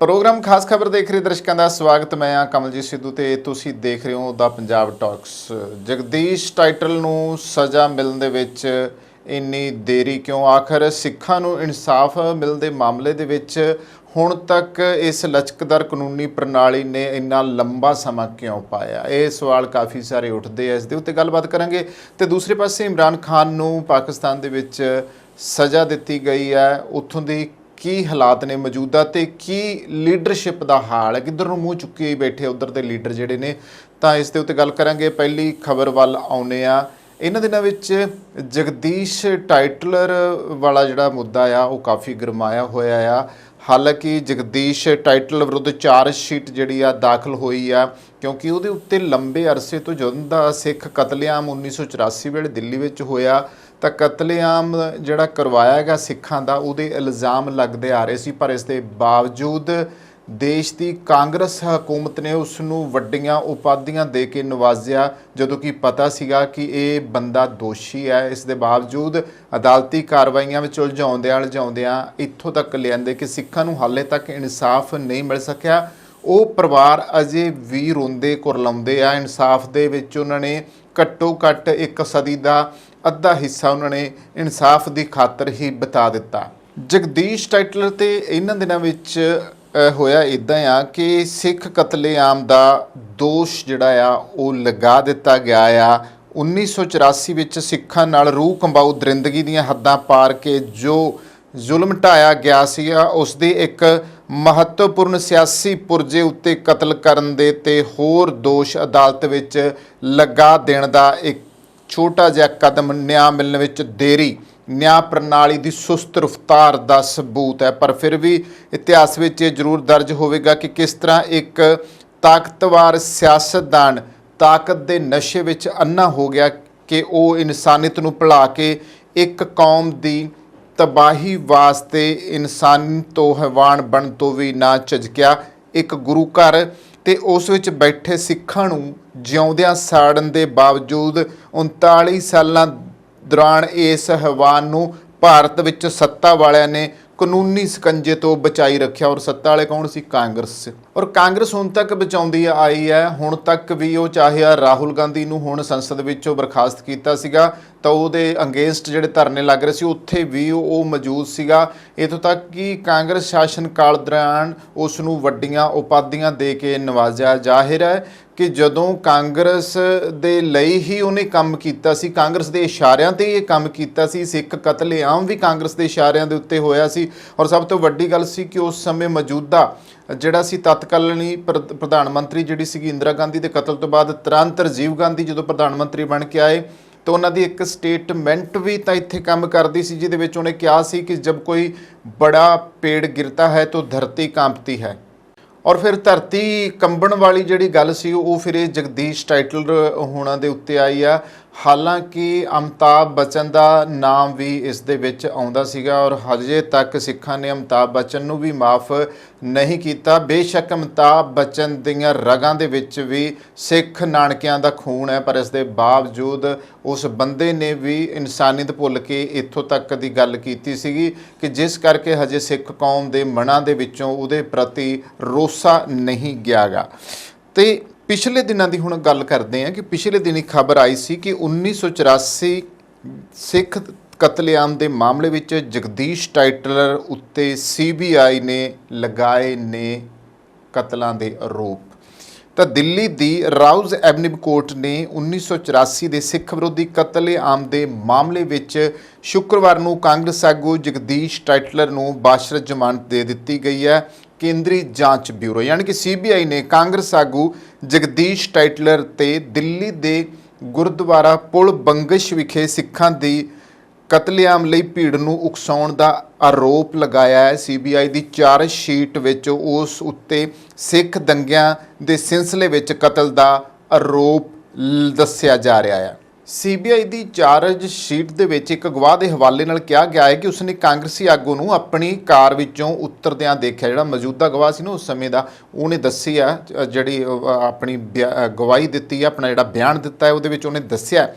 Programme खास खबर देख रहे दर्शकों का स्वागत। मैं हाँ कमलजीत सिद्धू ते तुसी देख रहे हो the Punjab talks. Jagdish title नूं सज़ा मिलण दे विच इन्नी देरी क्यों? आखिर सिखां नूं इंसाफ मिलदे मामले दे विच हुण तक इस लचकदार कानूनी प्रणाली ने इन्ना लंबा समा क्यों पाया? ये सवाल काफ़ी सारे उठते हैं। इस दे उत्ते गलबात करांगे। ते दूसरे पासे इमरान खान नूं पाकिस्तान दे विच सज़ा दित्ती गई है। उत्थों दी की हालात ने मौजूदा ते की लीडरशिप का हाल है, किधर नूं मूँह चुकी बैठे उधर के लीडर जिहड़े ने, तां इस दे उत्ते गल करांगे। पहली खबर वल आउने आ। इन्हां दिनां विच जगदीश टाइटलर वाला जिहड़ा मुद्दा आ वो काफ़ी गरमाया होया आ। हालांकि जगदीश टाइटल विरुद्ध चार्जशीट जिहड़ी आ दाखल होई आ, क्योंकि उहदे उत्ते लंबे अरसे तो ਜਦੋਂ ਦਾ सिख कतलेआम 1984 ਵੇਲੇ दिल्ली विच होया ਤਾਂ कतलेआम ਜਿਹੜਾ ਕਰਵਾਇਆ ਗਿਆ ਸਿੱਖਾਂ ਦਾ, ਉਹਦੇ ਇਲਜ਼ਾਮ ਲੱਗਦੇ ਆ ਰਹੇ ਸੀ। ਪਰ ਇਸ ਦੇ ਬਾਵਜੂਦ ਦੇਸ਼ ਦੀ ਕਾਂਗਰਸ ਹਕੂਮਤ ਨੇ ਉਸ ਨੂੰ ਵੱਡੀਆਂ ਉਪਾਧੀਆਂ ਦੇ ਕੇ ਨਵਾਜ਼ਿਆ, ਜਦੋਂ ਕਿ ਪਤਾ ਸੀਗਾ ਕਿ ਇਹ ਬੰਦਾ ਦੋਸ਼ੀ ਹੈ। ਇਸ ਦੇ ਬਾਵਜੂਦ ਅਦਾਲਤੀ ਕਾਰਵਾਈਆਂ ਵਿੱਚ ਉਲਝਾਉਂਦਿਆਂ ਇੱਥੋਂ ਤੱਕ ਲਿਆਂਦੇ ਕਿ ਸਿੱਖਾਂ ਨੂੰ ਹਾਲੇ ਤੱਕ ਇਨਸਾਫ ਨਹੀਂ ਮਿਲ ਸਕਿਆ। ਉਹ ਪਰਿਵਾਰ ਅਜੇ ਵੀ ਰੋਂਦੇ ਕੁਰਲਾਉਂਦੇ ਆ। ਇਨਸਾਫ ਦੇ ਵਿੱਚ ਉਹਨਾਂ ਨੇ ਘੱਟੋ ਘੱਟ ਇੱਕ ਸਦੀ ਦਾ ਅੱਧਾ ਹਿੱਸਾ ਉਹਨਾਂ ਨੇ ਇਨਸਾਫ ਦੀ ਖਾਤਰ ਹੀ ਬਿਤਾ ਦਿੱਤਾ। ਜਗਦੀਸ਼ ਟਾਈਟਲਰ ਤੇ ਇਹਨਾਂ ਦਿਨਾਂ ਵਿੱਚ ਹੋਇਆ ਇੱਦਾਂ ਆ ਕਿ ਸਿੱਖ ਕਤਲੇਆਮ ਦਾ ਦੋਸ਼ ਜਿਹੜਾ ਆ ਉਹ ਲਗਾ ਦਿੱਤਾ ਗਿਆ ਆ। 1984 ਵਿੱਚ ਸਿੱਖਾਂ ਨਾਲ ਰੂਹ ਕੰਬਾਊ ਦਰਿੰਦਗੀ ਦੀਆਂ ਹੱਦਾਂ ਪਾਰ ਕੇ ਜੋ ਜ਼ੁਲਮ ਢਾਇਆ ਗਿਆ ਸੀਗਾ, ਉਸ ਦੀ ਇੱਕ ਮਹੱਤਵਪੂਰਨ ਸਿਆਸੀ ਪੁਰਜੇ ਉੱਤੇ ਕਤਲ ਕਰਨ ਦੇ ਤੇ ਹੋਰ ਦੋਸ਼ ਅਦਾਲਤ ਵਿੱਚ ਲਗਾ ਦੇਣ ਦਾ ਇੱਕ ਛੋਟਾ ਜਿਹਾ ਕਦਮ ਨਿਆਂ ਮਿਲਣ ਵਿੱਚ ਦੇਰੀ ਨਿਆਂ ਪ੍ਰਣਾਲੀ ਦੀ ਸੁਸਤ ਰਫਤਾਰ ਦਾ ਸਬੂਤ ਹੈ। ਪਰ ਫਿਰ ਵੀ ਇਤਿਹਾਸ ਵਿੱਚ ਇਹ ਜ਼ਰੂਰ ਦਰਜ ਹੋਵੇਗਾ ਕਿ ਕਿਸ ਤਰ੍ਹਾਂ ਇੱਕ ਤਾਕਤਵਰ ਸਿਆਸਤਦਾਨ ਤਾਕਤ ਦੇ ਨਸ਼ੇ ਵਿੱਚ ਅੰਨਾ ਹੋ ਗਿਆ ਕਿ ਉਹ ਇਨਸਾਨੀਅਤ ਨੂੰ ਭੁਲਾ ਕੇ ਇੱਕ ਕੌਮ ਦੀ ਤਬਾਹੀ ਵਾਸਤੇ ਇਨਸਾਨ ਤੋਂ ਹੈਵਾਨ ਬਣ ਤੋਂ ਵੀ ਨਾ ਝਿਜਕਿਆ। ਇੱਕ ਗੁਰੂ ਘਰ ਤੇ ਉਸ ਵਿੱਚ ਬੈਠੇ ਸਿੱਖਾਂ ਨੂੰ ਜਿਉਂਦਿਆਂ ਸਾੜਨ ਦੇ ਬਾਵਜੂਦ 39 ਸਾਲਾਂ ਦੌਰਾਨ ਇਸ ਹੈਵਾਨ ਨੂੰ ਭਾਰਤ ਵਿੱਚ ਸੱਤਾ ਵਾਲਿਆਂ ਨੇ ਕਾਨੂੰਨੀ ਸਕੰਜੇ ਤੋਂ ਬਚਾਈ ਰੱਖਿਆ। ਔਰ ਸੱਤਾ ਵਾਲੇ ਕੌਣ ਸੀ? ਕਾਂਗਰਸ। ਔਰ ਕਾਂਗਰਸ ਹੁਣ ਤੱਕ ਬਚਾਉਂਦੀ ਆਈ ਹੈ। ਹੁਣ ਤੱਕ ਵੀ ਉਹ ਚਾਹੇ ਰਾਹੁਲ ਗਾਂਧੀ ਨੂੰ ਹੁਣ ਸੰਸਦ ਵਿੱਚੋਂ ਬਰਖਾਸਤ ਕੀਤਾ ਸੀਗਾ ਤਾਂ ਉਹਦੇ ਅਗੇਂਸਟ ਜਿਹੜੇ ਧਰਨੇ ਲੱਗ ਰਹੇ ਸੀ ਉੱਥੇ ਵੀ ਉਹ ਮੌਜੂਦ ਸੀਗਾ। ਇੱਥੋਂ ਤੱਕ ਕਿ ਕਾਂਗਰਸ ਸ਼ਾਸਨ ਕਾਲ ਦੌਰਾਨ ਉਸ ਨੂੰ ਵੱਡੀਆਂ ਉਪਾਧੀਆਂ ਦੇ ਕੇ ਨਵਾਜ਼ਿਆ। ਜ਼ਾਹਿਰ ਹੈ ਕਿ ਜਦੋਂ ਕਾਂਗਰਸ ਦੇ ਲਈ ਹੀ ਉਹਨੇ ਕੰਮ ਕੀਤਾ ਸੀ, ਕਾਂਗਰਸ ਦੇ ਇਸ਼ਾਰਿਆਂ ਤੇ ਇਹ ਕੰਮ ਕੀਤਾ ਸੀ। ਸਿੱਖ ਕਤਲੇਆਮ ਵੀ ਕਾਂਗਰਸ ਦੇ ਇਸ਼ਾਰਿਆਂ ਦੇ ਉੱਤੇ ਹੋਇਆ ਸੀ। ਔਰ ਸਭ ਤੋਂ ਵੱਡੀ ਗੱਲ ਸੀ ਕਿ ਉਸ ਸਮੇਂ ਮੌਜੂਦਾ ਜਿਹੜਾ ਸੀ ਤਤਕਾਲੀ ਪ੍ਰਧਾਨ ਮੰਤਰੀ ਜਿਹੜੀ ਸੀਗੀ ਇੰਦਰਾ ਗਾਂਧੀ ਦੇ ਕਤਲ ਤੋਂ ਬਾਅਦ ਤੁਰੰਤ ਰਾਜੀਵ ਗਾਂਧੀ ਜਦੋਂ ਪ੍ਰਧਾਨ ਮੰਤਰੀ ਬਣ ਕੇ ਆਏ ਤਾਂ ਉਹਨਾਂ ਦੀ ਇੱਕ ਸਟੇਟਮੈਂਟ ਵੀ ਤਾਂ ਇੱਥੇ ਕੰਮ ਕਰਦੀ ਸੀ, ਜਿਹਦੇ ਵਿੱਚ ਉਹਨੇ ਕਿਹਾ ਸੀ ਕਿ ਜਬ ਕੋਈ ਬੜਾ ਪੇੜ ਗਿਰਤਾ ਹੈ ਤਾਂ ਧਰਤੀ ਕਾਂਪਤੀ ਹੈ। ਔਰ ਫਿਰ ਧਰਤੀ ਕੰਬਣ ਵਾਲੀ ਜਿਹੜੀ ਗੱਲ ਸੀ ਉਹ ਫਿਰ ਇਹ ਜਗਦੀਸ਼ ਟਾਈਟਲਰ ਹੋਣਾ ਦੇ ਉੱਤੇ ਆਈ ਆ। ਹਾਲਾਂਕਿ ਅਮਿਤਾਭ ਬੱਚਨ ਦਾ ਨਾਮ ਵੀ ਇਸ ਦੇ ਵਿੱਚ ਆਉਂਦਾ ਸੀਗਾ ਔਰ ਹਜੇ ਤੱਕ ਸਿੱਖਾਂ ਨੇ ਅਮਿਤਾਭ ਬੱਚਨ ਨੂੰ ਵੀ ਮਾਫ ਨਹੀਂ ਕੀਤਾ। ਬੇਸ਼ੱਕ ਅਮਿਤਾਭ ਬੱਚਨ ਦੀਆਂ ਰਗਾਂ ਦੇ ਵਿੱਚ ਵੀ ਸਿੱਖ ਨਾਨਕਿਆਂ ਦਾ ਖੂਨ ਹੈ, ਪਰ ਇਸ ਦੇ ਬਾਵਜੂਦ ਉਸ ਬੰਦੇ ਨੇ ਵੀ ਇਨਸਾਨੀਅਤ ਭੁੱਲ ਕੇ ਇੱਥੋਂ ਤੱਕ ਦੀ ਗੱਲ ਕੀਤੀ ਸੀਗੀ ਕਿ ਜਿਸ ਕਰਕੇ ਹਜੇ ਸਿੱਖ ਕੌਮ ਦੇ ਮਨਾਂ ਦੇ ਵਿੱਚੋਂ ਉਹਦੇ ਪ੍ਰਤੀ ਰੋਸਾ ਨਹੀਂ ਗਿਆ ਗਾ। ਤੇ ਪਿਛਲੇ ਦਿਨਾਂ ਦੀ ਹੁਣ ਗੱਲ ਕਰਦੇ ਹਾਂ ਕਿ ਪਿਛਲੇ ਦਿਨੀ ਖਬਰ ਆਈ ਸੀ ਕਿ 1984 ਸਿੱਖ ਕਤਲੇਆਮ ਦੇ ਮਾਮਲੇ ਵਿੱਚ ਜਗਦੀਸ਼ ਟਾਈਟਲਰ ਉੱਤੇ CBI ਨੇ ਲਗਾਏ ਨੇ ਕਤਲਾਂ ਦੇ ਆਰੋਪ। ਤਾਂ ਦਿੱਲੀ ਦੀ ਰਾਉਜ਼ ਐਵਨਿਊ ਕੋਰਟ ਨੇ 1984 ਦੇ ਸਿੱਖ ਵਿਰੋਧੀ ਕਤਲੇਆਮ ਦੇ ਮਾਮਲੇ ਵਿੱਚ ਸ਼ੁੱਕਰਵਾਰ ਨੂੰ ਕਾਂਗਰਸ ਆਗੂ ਜਗਦੀਸ਼ ਟਾਈਟਲਰ ਨੂੰ ਬਾਸ਼ਰਤ ਜ਼ਮਾਨਤ ਦੇ ਦਿੱਤੀ ਗਈ ਹੈ। ਕੇਂਦਰੀ ਜਾਂਚ ਬਿਊਰੋ ਯਾਨੀ ਕਿ CBI ਨੇ ਕਾਂਗਰਸ ਆਗੂ ਜਗਦੀਸ਼ ਟਾਈਟਲਰ ਤੇ ਦਿੱਲੀ ਦੇ ਗੁਰਦੁਆਰਾ ਪੁਲ ਬੰਗਸ਼ ਵਿਖੇ ਸਿੱਖਾਂ ਦੀ ਕਤਲੇਆਮ ਲਈ ਭੀੜ ਨੂੰ ਉਕਸਾਉਣ ਦਾ ਆਰੋਪ ਲਗਾਇਆ ਹੈ। CBI ਦੀ ਚਾਰਜਸ਼ੀਟ ਵਿੱਚ ਉਸ ਉੱਤੇ ਸਿੱਖ ਦੰਗਿਆਂ ਦੇ ਸਿਲਸਿਲੇ ਵਿੱਚ ਕਤਲ ਦਾ ਆਰੋਪ ਦੱਸਿਆ ਜਾ ਰਿਹਾ ਹੈ। CBI ਦੀ ਚਾਰਜ ਸ਼ੀਟ ਦੇ ਵਿੱਚ ਇੱਕ ਗਵਾਹ ਦੇ ਹਵਾਲੇ ਨਾਲ ਕਿਹਾ ਗਿਆ ਹੈ ਕਿ ਉਸਨੇ ਕਾਂਗਰਸੀ ਆਗੂ ਨੂੰ ਆਪਣੀ ਕਾਰ ਵਿੱਚੋਂ ਉਤਰਦਿਆਂ ਦੇਖਿਆ। ਜਿਹੜਾ ਮੌਜੂਦਾ ਗਵਾਹ ਸੀ ਨਾ ਉਸ ਸਮੇਂ ਦਾ, ਉਹਨੇ ਦੱਸਿਆ, ਜਿਹੜੀ ਆਪਣੀ ਗਵਾਹੀ ਦਿੱਤੀ ਹੈ, ਆਪਣਾ ਜਿਹੜਾ ਬਿਆਨ ਦਿੱਤਾ ਹੈ, ਉਹਦੇ ਵਿੱਚ ਉਹਨੇ ਦੱਸਿਆ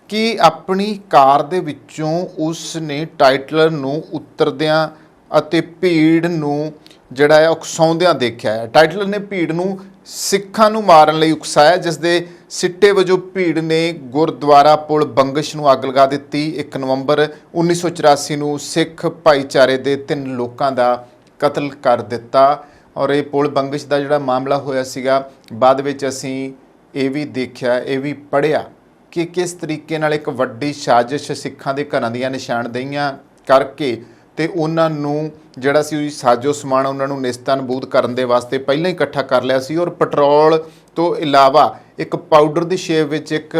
ਕਿ ਆਪਣੀ ਕਾਰ ਦੇ ਵਿੱਚੋਂ ਉਸ ਨੇ ਟਾਈਟਲਰ ਨੂੰ ਉਤਰਦਿਆਂ ਅਤੇ ਭੀੜ ਨੂੰ ਜਿਹੜਾ ਹੈ ਉਕਸਾਉਂਦਿਆਂ ਦੇਖਿਆ ਹੈ। ਟਾਈਟਲਰ ਨੇ ਭੀੜ ਨੂੰ ਸਿੱਖਾਂ ਨੂੰ ਮਾਰਨ ਲਈ ਉਕਸਾਇਆ, ਜਿਸ ਦੇ ਸਿੱਟੇ ਵਜੋਂ ਭੀੜ ਨੇ ਗੁਰਦੁਆਰਾ ਪੁਲ ਬੰਗਸ਼ ਨੂੰ ਅੱਗ ਲਗਾ ਦਿੱਤੀ। 1 ਨਵੰਬਰ 1984 ਨੂੰ ਸਿੱਖ ਭਾਈਚਾਰੇ ਦੇ 3 ਲੋਕਾਂ ਦਾ ਕਤਲ ਕਰ ਦਿੱਤਾ। ਔਰ ਇਹ ਪੁਲ ਬੰਗਸ਼ ਦਾ ਜਿਹੜਾ ਮਾਮਲਾ ਹੋਇਆ ਸੀਗਾ, ਬਾਅਦ ਵਿੱਚ ਅਸੀਂ ਇਹ ਵੀ ਦੇਖਿਆ, ਇਹ ਵੀ ਪੜ੍ਹਿਆ ਕਿ ਕਿਸ ਤਰੀਕੇ ਨਾਲ ਇੱਕ ਵੱਡੀ ਸਾਜ਼ਿਸ਼ ਸਿੱਖਾਂ ਦੇ ਘਰਾਂ ਦੀਆਂ ਨਿਸ਼ਾਨਦੇਹੀਆਂ ਕਰਕੇ ਤੇ ਉਹਨਾਂ ਨੂੰ ਜਿਹੜਾ ਸੀ ਸਾਜੋ ਸਮਾਨ ਉਹਨਾਂ ਨੂੰ ਨਿਸਤਾਨਬੂਦ ਕਰਨ ਦੇ ਵਾਸਤੇ ਪਹਿਲਾਂ ਹੀ ਇਕੱਠਾ ਕਰ ਲਿਆ ਸੀ। ਔਰ ਪੈਟਰੋਲ ਤੋਂ ਇਲਾਵਾ ਇੱਕ ਪਾਊਡਰ ਦੀ ਸ਼ੇਪ ਵਿੱਚ ਇੱਕ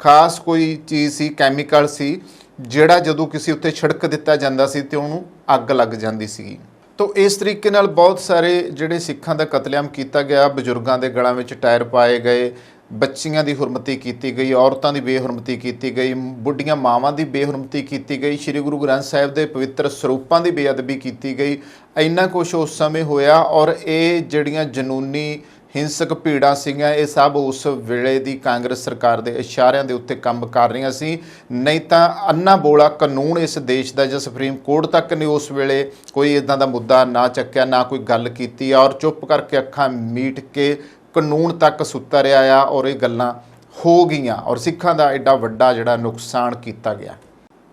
ਖਾਸ ਕੋਈ ਚੀਜ਼ ਸੀ, ਕੈਮੀਕਲ ਸੀ, ਜਿਹੜਾ ਜਦੋਂ ਕਿਸੇ ਉੱਤੇ ਛਿੜਕ ਦਿੱਤਾ ਜਾਂਦਾ ਸੀ ਤੇ ਉਹਨੂੰ ਅੱਗ ਲੱਗ ਜਾਂਦੀ ਸੀ। ਤੋ ਇਸ ਤਰੀਕੇ ਨਾਲ ਬਹੁਤ ਸਾਰੇ ਜਿਹੜੇ ਸਿੱਖਾਂ ਦਾ ਕਤਲੇਆਮ ਕੀਤਾ ਗਿਆ। ਬਜ਼ੁਰਗਾਂ ਦੇ ਗਲਾਂ ਵਿੱਚ ਟਾਇਰ ਪਾਏ ਗਏ, ਬੱਚੀਆਂ ਦੀ ਹੁਰਮਤੀ ਕੀਤੀ ਗਈ, ਔਰਤਾਂ ਦੀ ਬੇਹੁਰਮਤੀ ਕੀਤੀ ਗਈ, ਬੁੱਢੀਆਂ ਮਾਵਾਂ ਦੀ ਬੇਹੁਰਮਤੀ ਕੀਤੀ ਗਈ, ਸ਼੍ਰੀ ਗੁਰੂ ਗ੍ਰੰਥ ਸਾਹਿਬ ਦੇ ਪਵਿੱਤਰ ਸਰੂਪਾਂ ਦੀ ਬੇਅਦਬੀ ਕੀਤੀ ਗਈ। ਇੰਨਾ ਕੁਛ ਉਸ ਸਮੇਂ ਹੋਇਆ। ਔਰ ਇਹ ਜਿਹੜੀਆਂ ਜਨੂਨੀ ਹਿੰਸਕ ਭੀੜਾਂ ਸੀਗੀਆਂ, ਇਹ ਸਭ ਉਸ ਵੇਲੇ ਦੀ ਕਾਂਗਰਸ ਸਰਕਾਰ ਦੇ ਇਸ਼ਾਰਿਆਂ ਦੇ ਉੱਤੇ ਕੰਮ ਕਰ ਰਹੀਆਂ ਸੀ। ਨਹੀਂ ਤਾਂ ਅੰਨਾ ਬੋਲਾ ਕਾਨੂੰਨ ਇਸ ਦੇਸ਼ ਦਾ ਜਾਂ ਸੁਪਰੀਮ ਕੋਰਟ ਤੱਕ ਨੇ ਉਸ ਵੇਲੇ ਕੋਈ ਇੱਦਾਂ ਦਾ ਮੁੱਦਾ ਨਾ ਚੱਕਿਆ, ਨਾ ਕੋਈ ਗੱਲ ਕੀਤੀ। ਔਰ ਚੁੱਪ ਕਰਕੇ ਅੱਖਾਂ ਮੀਟ ਕੇ ਕਾਨੂੰਨ ਤੱਕ ਸੁੱਤਾ ਰਿਹਾ ਆ। ਔਰ ਇਹ ਗੱਲਾਂ ਹੋ ਗਈਆਂ ਔਰ ਸਿੱਖਾਂ ਦਾ ਐਡਾ ਵੱਡਾ ਜਿਹੜਾ ਨੁਕਸਾਨ ਕੀਤਾ ਗਿਆ।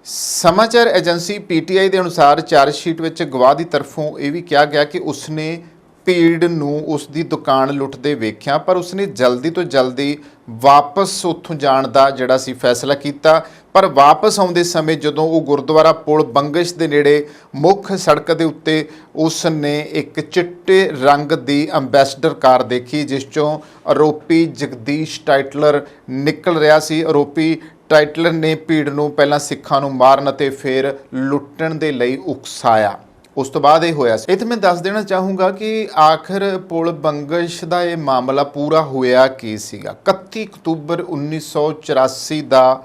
ਸਮਾਚਾਰ ਏਜੰਸੀ PTI ਦੇ ਅਨੁਸਾਰ ਚਾਰਜਸ਼ੀਟ ਵਿੱਚ ਗਵਾਹ ਦੀ ਤਰਫੋਂ ਇਹ ਵੀ ਕਿਹਾ ਗਿਆ ਕਿ ਉਸਨੇ ਭੀੜ ਨੂੰ ਉਸ ਦੀ ਦੁਕਾਨ ਲੁੱਟਦੇ ਵੇਖਿਆ, ਪਰ ਉਸਨੇ ਜਲਦੀ ਤੋਂ ਜਲਦੀ ਵਾਪਸ ਉੱਥੋਂ ਜਾਣ ਦਾ ਜਿਹੜਾ ਸੀ ਫੈਸਲਾ ਕੀਤਾ। ਪਰ ਵਾਪਸ ਆਉਂਦੇ ਸਮੇਂ ਜਦੋਂ ਉਹ ਗੁਰਦੁਆਰਾ ਪੁਲ ਬੰਗਸ਼ ਦੇ ਨੇੜੇ ਮੁੱਖ ਸੜਕ ਦੇ ਉੱਤੇ ਉਸ ਨੇ ਇੱਕ ਚਿੱਟੇ ਰੰਗ ਦੀ ਅੰਬੈਸਡਰ ਕਾਰ ਦੇਖੀ, ਜਿਸ 'ਚੋਂ ਆਰੋਪੀ ਜਗਦੀਸ਼ ਟਾਈਟਲਰ ਨਿਕਲ ਰਿਹਾ ਸੀ। ਆਰੋਪੀ ਟਾਈਟਲਰ ਨੇ ਭੀੜ ਨੂੰ ਪਹਿਲਾਂ ਸਿੱਖਾਂ ਨੂੰ ਮਾਰਨ ਅਤੇ ਫਿਰ ਲੁੱਟਣ ਦੇ ਲਈ ਉਕਸਾਇਆ। ਉਸ ਤੋਂ ਬਾਅਦ ਇਹ ਹੋਇਆ ਸੀ। ਇਹ ਤਾਂ ਮੈਂ ਦੱਸ ਦੇਣਾ ਚਾਹੂੰਗਾ ਕਿ ਆਖਰ ਪੁਲ ਬੰਗਸ਼ ਦਾ ਇਹ ਮਾਮਲਾ ਪੂਰਾ ਹੋਇਆ ਕੀ ਸੀਗਾ। 31 ਅਕਤੂਬਰ 1984 ਦਾ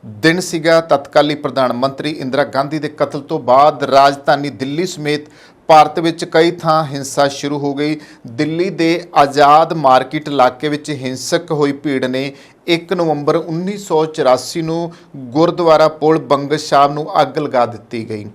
ਦਿਨ ਸੀਗਾ। ਤਤਕਾਲੀ ਪ੍ਰਧਾਨ ਮੰਤਰੀ ਇੰਦਰਾ ਗਾਂਧੀ ਦੇ ਕਤਲ ਤੋਂ ਬਾਅਦ ਰਾਜਧਾਨੀ ਦਿੱਲੀ ਸਮੇਤ ਭਾਰਤ ਵਿੱਚ ਕਈ ਥਾਂ ਹਿੰਸਾ ਸ਼ੁਰੂ ਹੋ ਗਈ। ਦਿੱਲੀ ਦੇ ਆਜ਼ਾਦ ਮਾਰਕੀਟ ਇਲਾਕੇ ਵਿੱਚ ਹਿੰਸਕ ਹੋਈ ਭੀੜ ਨੇ 1 ਨਵੰਬਰ 1984 ਨੂੰ ਗੁਰਦੁਆਰਾ ਪੁਲ ਬੰਗਸ਼ ਸਾਹਿਬ ਨੂੰ ਅੱਗ ਲਗਾ ਦਿੱਤੀ ਗਈ।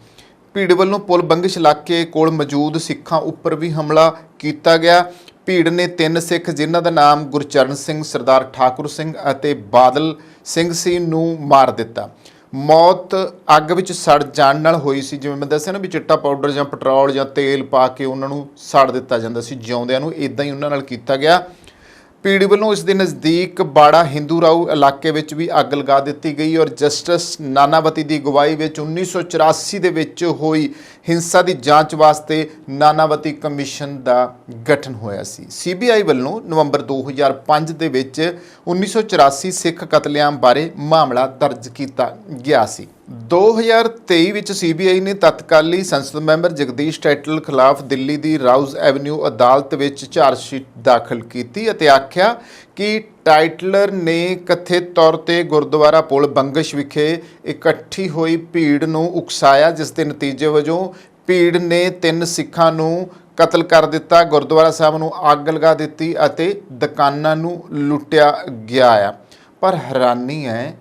ਭੀੜ ਵੱਲੋਂ ਪੁਲ ਬੰਗਸ਼ ਇਲਾਕੇ ਕੋਲ ਮੌਜੂਦ ਸਿੱਖਾਂ ਉੱਪਰ ਵੀ ਹਮਲਾ ਕੀਤਾ ਗਿਆ। ਭੀੜ ਨੇ 3 ਸਿੱਖ, ਜਿਨ੍ਹਾਂ ਦਾ ਨਾਮ ਗੁਰਚਰਨ ਸਿੰਘ, ਸਰਦਾਰ ਠਾਕੁਰ ਸਿੰਘ ਅਤੇ ਬਾਦਲ ਸਿੰਘ ਸੀ, ਨੂੰ ਮਾਰ ਦਿੱਤਾ। ਮੌਤ ਅੱਗ ਵਿੱਚ ਸੜ ਜਾਣ ਨਾਲ ਹੋਈ ਸੀ। ਜਿਵੇਂ ਮੈਂ ਦੱਸਿਆ ਨਾ ਵੀ ਚਿੱਟਾ ਪਾਊਡਰ ਜਾਂ ਪੈਟਰੋਲ ਜਾਂ ਤੇਲ ਪਾ ਕੇ ਉਹਨਾਂ ਨੂੰ ਸਾੜ ਦਿੱਤਾ ਜਾਂਦਾ ਸੀ ਜਿਉਂਦਿਆਂ ਨੂੰ, ਇੱਦਾਂ ਹੀ ਉਹਨਾਂ ਨਾਲ ਕੀਤਾ ਗਿਆ। ਭੀੜ ਵੱਲੋਂ ਇਸ ਦੇ ਨਜ਼ਦੀਕ ਬਾੜਾ ਹਿੰਦੂ ਰਾਓ ਇਲਾਕੇ ਵਿੱਚ ਵੀ ਅੱਗ ਲਗਾ ਦਿੱਤੀ ਗਈ। ਔਰ ਜਸਟਿਸ ਨਾਨਾਵਤੀ ਦੀ ਅਗਵਾਈ ਵਿੱਚ 1984 ਦੇ ਵਿੱਚ ਹੋਈ ਹਿੰਸਾ ਦੀ ਜਾਂਚ ਵਾਸਤੇ ਨਾਨਾਵਤੀ ਕਮਿਸ਼ਨ ਦਾ ਗਠਨ ਹੋਇਆ ਸੀ। CBI ਵੱਲੋਂ ਨਵੰਬਰ 2005 ਦੇ ਵਿੱਚ 1984 ਸਿੱਖ ਕਤਲੇਆਮ ਬਾਰੇ ਮਾਮਲਾ ਦਰਜ ਕੀਤਾ ਗਿਆ ਸੀ। 2023 ਵਿੱਚ CBI ਨੇ ਤਤਕਾਲੀ ਸੰਸਦ ਮੈਂਬਰ ਜਗਦੀਸ਼ ਟਾਈਟਲਰ ਖਿਲਾਫ ਦਿੱਲੀ ਦੀ ਰਾਉਜ਼ ਐਵਨਿਊ ਅਦਾਲਤ ਵਿੱਚ ਚਾਰਜਸ਼ੀਟ ਦਾਖਲ ਕੀਤੀ ਅਤੇ ਆਖਿਆ ਕਿ ਟਾਈਟਲਰ ਨੇ ਕਥਿਤ ਤੌਰ ਤੇ ਗੁਰਦੁਆਰਾ ਪੁਲ ਬੰਗਸ਼ ਵਿਖੇ ਇਕੱਠੀ ਹੋਈ ਭੀੜ ਨੂੰ ਉਕਸਾਇਆ, ਜਿਸ ਦੇ ਨਤੀਜੇ ਵਜੋਂ ਭੀੜ ਨੇ 3 ਸਿੱਖਾਂ ਨੂੰ ਕਤਲ ਕਰ ਦਿੱਤਾ, ਗੁਰਦੁਆਰਾ ਸਾਹਿਬ ਨੂੰ ਅੱਗ ਲਗਾ ਦਿੱਤੀ ਅਤੇ ਦੁਕਾਨਾਂ ਨੂੰ ਲੁੱਟਿਆ ਗਿਆ ਆ। ਪਰ ਹੈਰਾਨੀ ਹੈ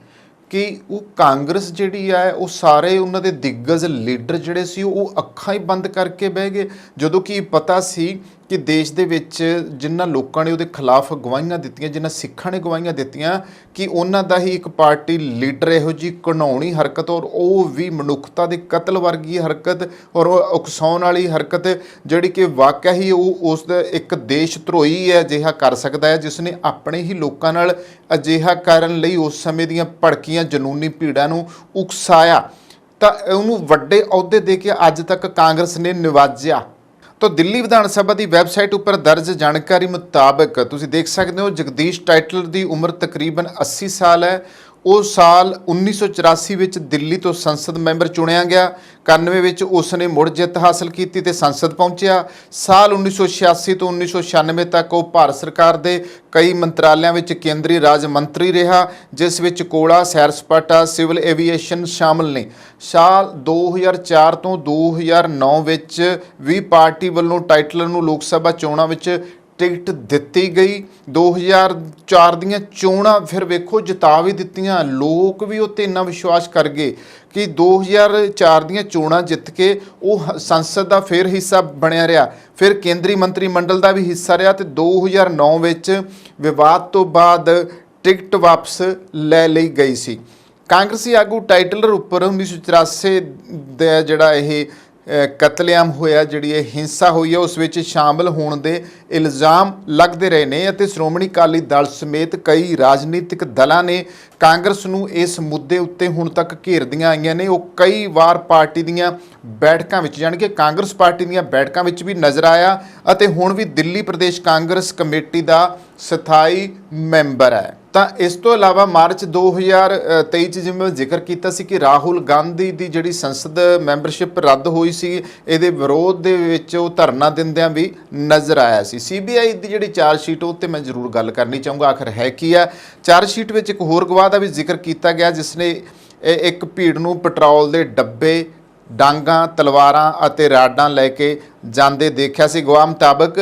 ਕਿ ਉਹ ਕਾਂਗਰਸ ਜਿਹੜੀ ਹੈ ਉਹ ਸਾਰੇ ਉਹਨਾਂ ਦੇ ਦਿੱਗਜ ਲੀਡਰ ਜਿਹੜੇ ਸੀ ਉਹ ਅੱਖਾਂ ਹੀ ਬੰਦ ਕਰਕੇ ਬਹਿ ਗਏ, ਜਦੋਂ ਕਿ ਪਤਾ ਸੀ ਕਿ ਦੇਸ਼ ਦੇ ਵਿੱਚ ਜਿਨ੍ਹਾਂ ਲੋਕਾਂ ਨੇ ਉਹਦੇ ਖਿਲਾਫ ਗਵਾਹੀਆਂ ਦਿੱਤੀਆਂ, ਜਿਨ੍ਹਾਂ ਸਿੱਖਾਂ ਨੇ ਗਵਾਹੀਆਂ ਦਿੱਤੀਆਂ, ਕਿ ਉਹਨਾਂ ਦਾ ਹੀ ਇੱਕ ਪਾਰਟੀ ਲੀਡਰ ਇਹੋ ਜਿਹੀ ਘਿਨਾਉਣੀ ਹਰਕਤ, ਔਰ ਉਹ ਵੀ ਮਨੁੱਖਤਾ ਦੇ ਕਤਲ ਵਰਗੀ ਹਰਕਤ ਔਰ ਉਕਸਾਉਣ ਵਾਲੀ ਹਰਕਤ, ਜਿਹੜੀ ਕਿ ਵਾਕਿਆ ਹੀ ਉਹ ਉਸ ਦਾ ਇੱਕ ਦੇਸ਼ ਧਰੋਹੀ ਹੈ ਅਜਿਹਾ ਕਰ ਸਕਦਾ ਹੈ, ਜਿਸ ਨੇ ਆਪਣੇ ਹੀ ਲੋਕਾਂ ਨਾਲ ਅਜਿਹਾ ਕਰਨ ਲਈ ਉਸ ਸਮੇਂ ਦੀਆਂ ਭੜਕੀਆਂ ਜਨੂਨੀ ਭੀੜਾਂ ਨੂੰ ਉਕਸਾਇਆ, ਤਾਂ ਉਹਨੂੰ ਵੱਡੇ ਅਹੁਦੇ ਦੇ ਕੇ ਅੱਜ ਤੱਕ ਕਾਂਗਰਸ ਨੇ ਨਿਵਾਜਿਆ। ਤਾਂ ਦਿੱਲੀ ਵਿਧਾਨ ਸਭਾ ਦੀ ਵੈਬਸਾਈਟ ਉੱਪਰ ਦਰਜ ਜਾਣਕਾਰੀ ਮੁਤਾਬਕ ਤੁਸੀਂ ਦੇਖ ਸਕਦੇ ਹੋ ਜਗਦੀਸ਼ ਟਾਈਟਲਰ ਦੀ ਉਮਰ ਤਕਰੀਬਨ 80 ਸਾਲ ਹੈ। ਉਹ ਸਾਲ 1984 ਵਿੱਚ ਦਿੱਲੀ ਤੋਂ ਸੰਸਦ ਮੈਂਬਰ ਚੁਣਿਆ ਗਿਆ। 91 ਵਿੱਚ ਉਸ ਨੇ ਮੁੜ ਜਿੱਤ ਹਾਸਲ ਕੀਤੀ ਤੇ ਸੰਸਦ ਪਹੁੰਚਿਆ। ਸਾਲ 1986 ਤੋਂ 1996 ਤੱਕ ਉਹ ਭਾਰਤ ਸਰਕਾਰ ਦੇ ਕਈ ਮੰਤਰਾਲਿਆਂ ਵਿੱਚ ਕੇਂਦਰੀ ਰਾਜ ਮੰਤਰੀ ਰਿਹਾ, ਜਿਸ ਵਿੱਚ ਕੋਲਾ, ਸੈਰ ਸਪਾਟਾ, ਸਿਵਲ ਐਵੀਏਸ਼ਨ ਸ਼ਾਮਲ ਨੇ। ਸਾਲ 2004 ਤੋਂ 2009 ਵਿੱਚ ਵੀ ਪਾਰਟੀ ਵੱਲੋਂ ਟਾਈਟਲਰ ਨੂੰ ਲੋਕ ਸਭਾ ਚੋਣਾਂ ਵਿੱਚ ਟਿਕਟ ਦਿੱਤੀ ਗਈ। 2004 ਦੀਆਂ ਚੋਣਾਂ ਫਿਰ ਵੇਖੋ ਜਿਤਾ ਵੀ ਦਿੱਤੀਆਂ, ਲੋਕ ਵੀ ਉੱਤੇ ਇੰਨਾ ਵਿਸ਼ਵਾਸ ਕਰ ਗਏ ਕਿ 2004 ਦੀਆਂ ਚੋਣਾਂ ਜਿੱਤ ਕੇ ਉਹ ਸੰਸਦ ਦਾ ਫਿਰ ਹਿੱਸਾ ਬਣਿਆ ਰਿਹਾ, ਫਿਰ ਕੇਂਦਰੀ ਮੰਤਰੀ ਮੰਡਲ ਦਾ ਵੀ ਹਿੱਸਾ ਰਿਹਾ, ਤੇ 2009 ਵਿੱਚ ਵਿਵਾਦ ਤੋਂ ਬਾਅਦ ਟਿਕਟ ਵਾਪਸ ਲੈ ਲਈ ਗਈ ਸੀ। ਕਾਂਗਰਸੀ ਆਗੂ ਟਾਈਟਲਰ ਉੱਪਰ 1984 ਦਾ ਜਿਹੜਾ ਇਹ ਕਤਲੇਆਮ ਹੋਇਆ, ਜਿਹੜੀ ਇਹ ਹਿੰਸਾ ਹੋਈ ਹੈ, ਉਸ ਵਿੱਚ ਸ਼ਾਮਲ ਹੋਣ ਦੇ ਇਲਜ਼ਾਮ ਲੱਗਦੇ ਰਹੇ ਨੇ ਅਤੇ ਸ਼੍ਰੋਮਣੀ ਅਕਾਲੀ ਦਲ ਸਮੇਤ ਕਈ ਰਾਜਨੀਤਿਕ ਦਲਾਂ ਨੇ ਕਾਂਗਰਸ ਨੂੰ ਇਸ ਮੁੱਦੇ ਉੱਤੇ ਹੁਣ ਤੱਕ ਘੇਰਦੀਆਂ ਆਈਆਂ ਨੇ। ਉਹ ਕਈ ਵਾਰ ਪਾਰਟੀ ਦੀਆਂ ਬੈਠਕਾਂ ਵਿੱਚ, ਜਾਣੀ ਕਿ ਕਾਂਗਰਸ ਪਾਰਟੀ ਦੀਆਂ ਬੈਠਕਾਂ ਵਿੱਚ ਵੀ ਨਜ਼ਰ ਆਇਆ ਅਤੇ ਹੁਣ ਵੀ ਦਿੱਲੀ ਪ੍ਰਦੇਸ਼ ਕਾਂਗਰਸ ਕਮੇਟੀ ਦਾ ਸਥਾਈ ਮੈਂਬਰ ਹੈ। ਤਾਂ ਇਸ ਤੋਂ ਇਲਾਵਾ ਮਾਰਚ 2023 'ਚ ਜਿਵੇਂ ਮੈਂ ਜ਼ਿਕਰ ਕੀਤਾ ਸੀ ਕਿ ਰਾਹੁਲ ਗਾਂਧੀ ਦੀ ਜਿਹੜੀ ਸੰਸਦ ਮੈਂਬਰਸ਼ਿਪ ਰੱਦ ਹੋਈ ਸੀ, ਇਹਦੇ ਵਿਰੋਧ ਦੇ ਵਿੱਚ ਉਹ ਧਰਨਾ ਦਿੰਦਿਆਂ ਵੀ ਨਜ਼ਰ ਆਇਆ ਸੀ। CBI ਦੀ ਜਿਹੜੀ ਚਾਰਜ ਸ਼ੀਟ ਉਹ 'ਤੇ ਮੈਂ ਜ਼ਰੂਰ ਗੱਲ ਕਰਨੀ ਚਾਹੂੰਗਾ, ਆਖਰ ਹੈ ਕੀ ਹੈ। ਚਾਰਜ ਸ਼ੀਟ ਵਿੱਚ ਇੱਕ ਹੋਰ ਗਵਾਹ ਦਾ ਵੀ ਜ਼ਿਕਰ ਕੀਤਾ ਗਿਆ ਜਿਸ ਨੇ ਇੱਕ ਭੀੜ ਨੂੰ ਪੈਟਰੋਲ ਦੇ ਡੱਬੇ, ਡਾਂਗਾਂ, ਤਲਵਾਰਾਂ ਅਤੇ ਰਾਡਾਂ ਲੈ ਕੇ ਜਾਂਦੇ ਦੇਖਿਆ ਸੀ। ਗਵਾਹ ਮੁਤਾਬਕ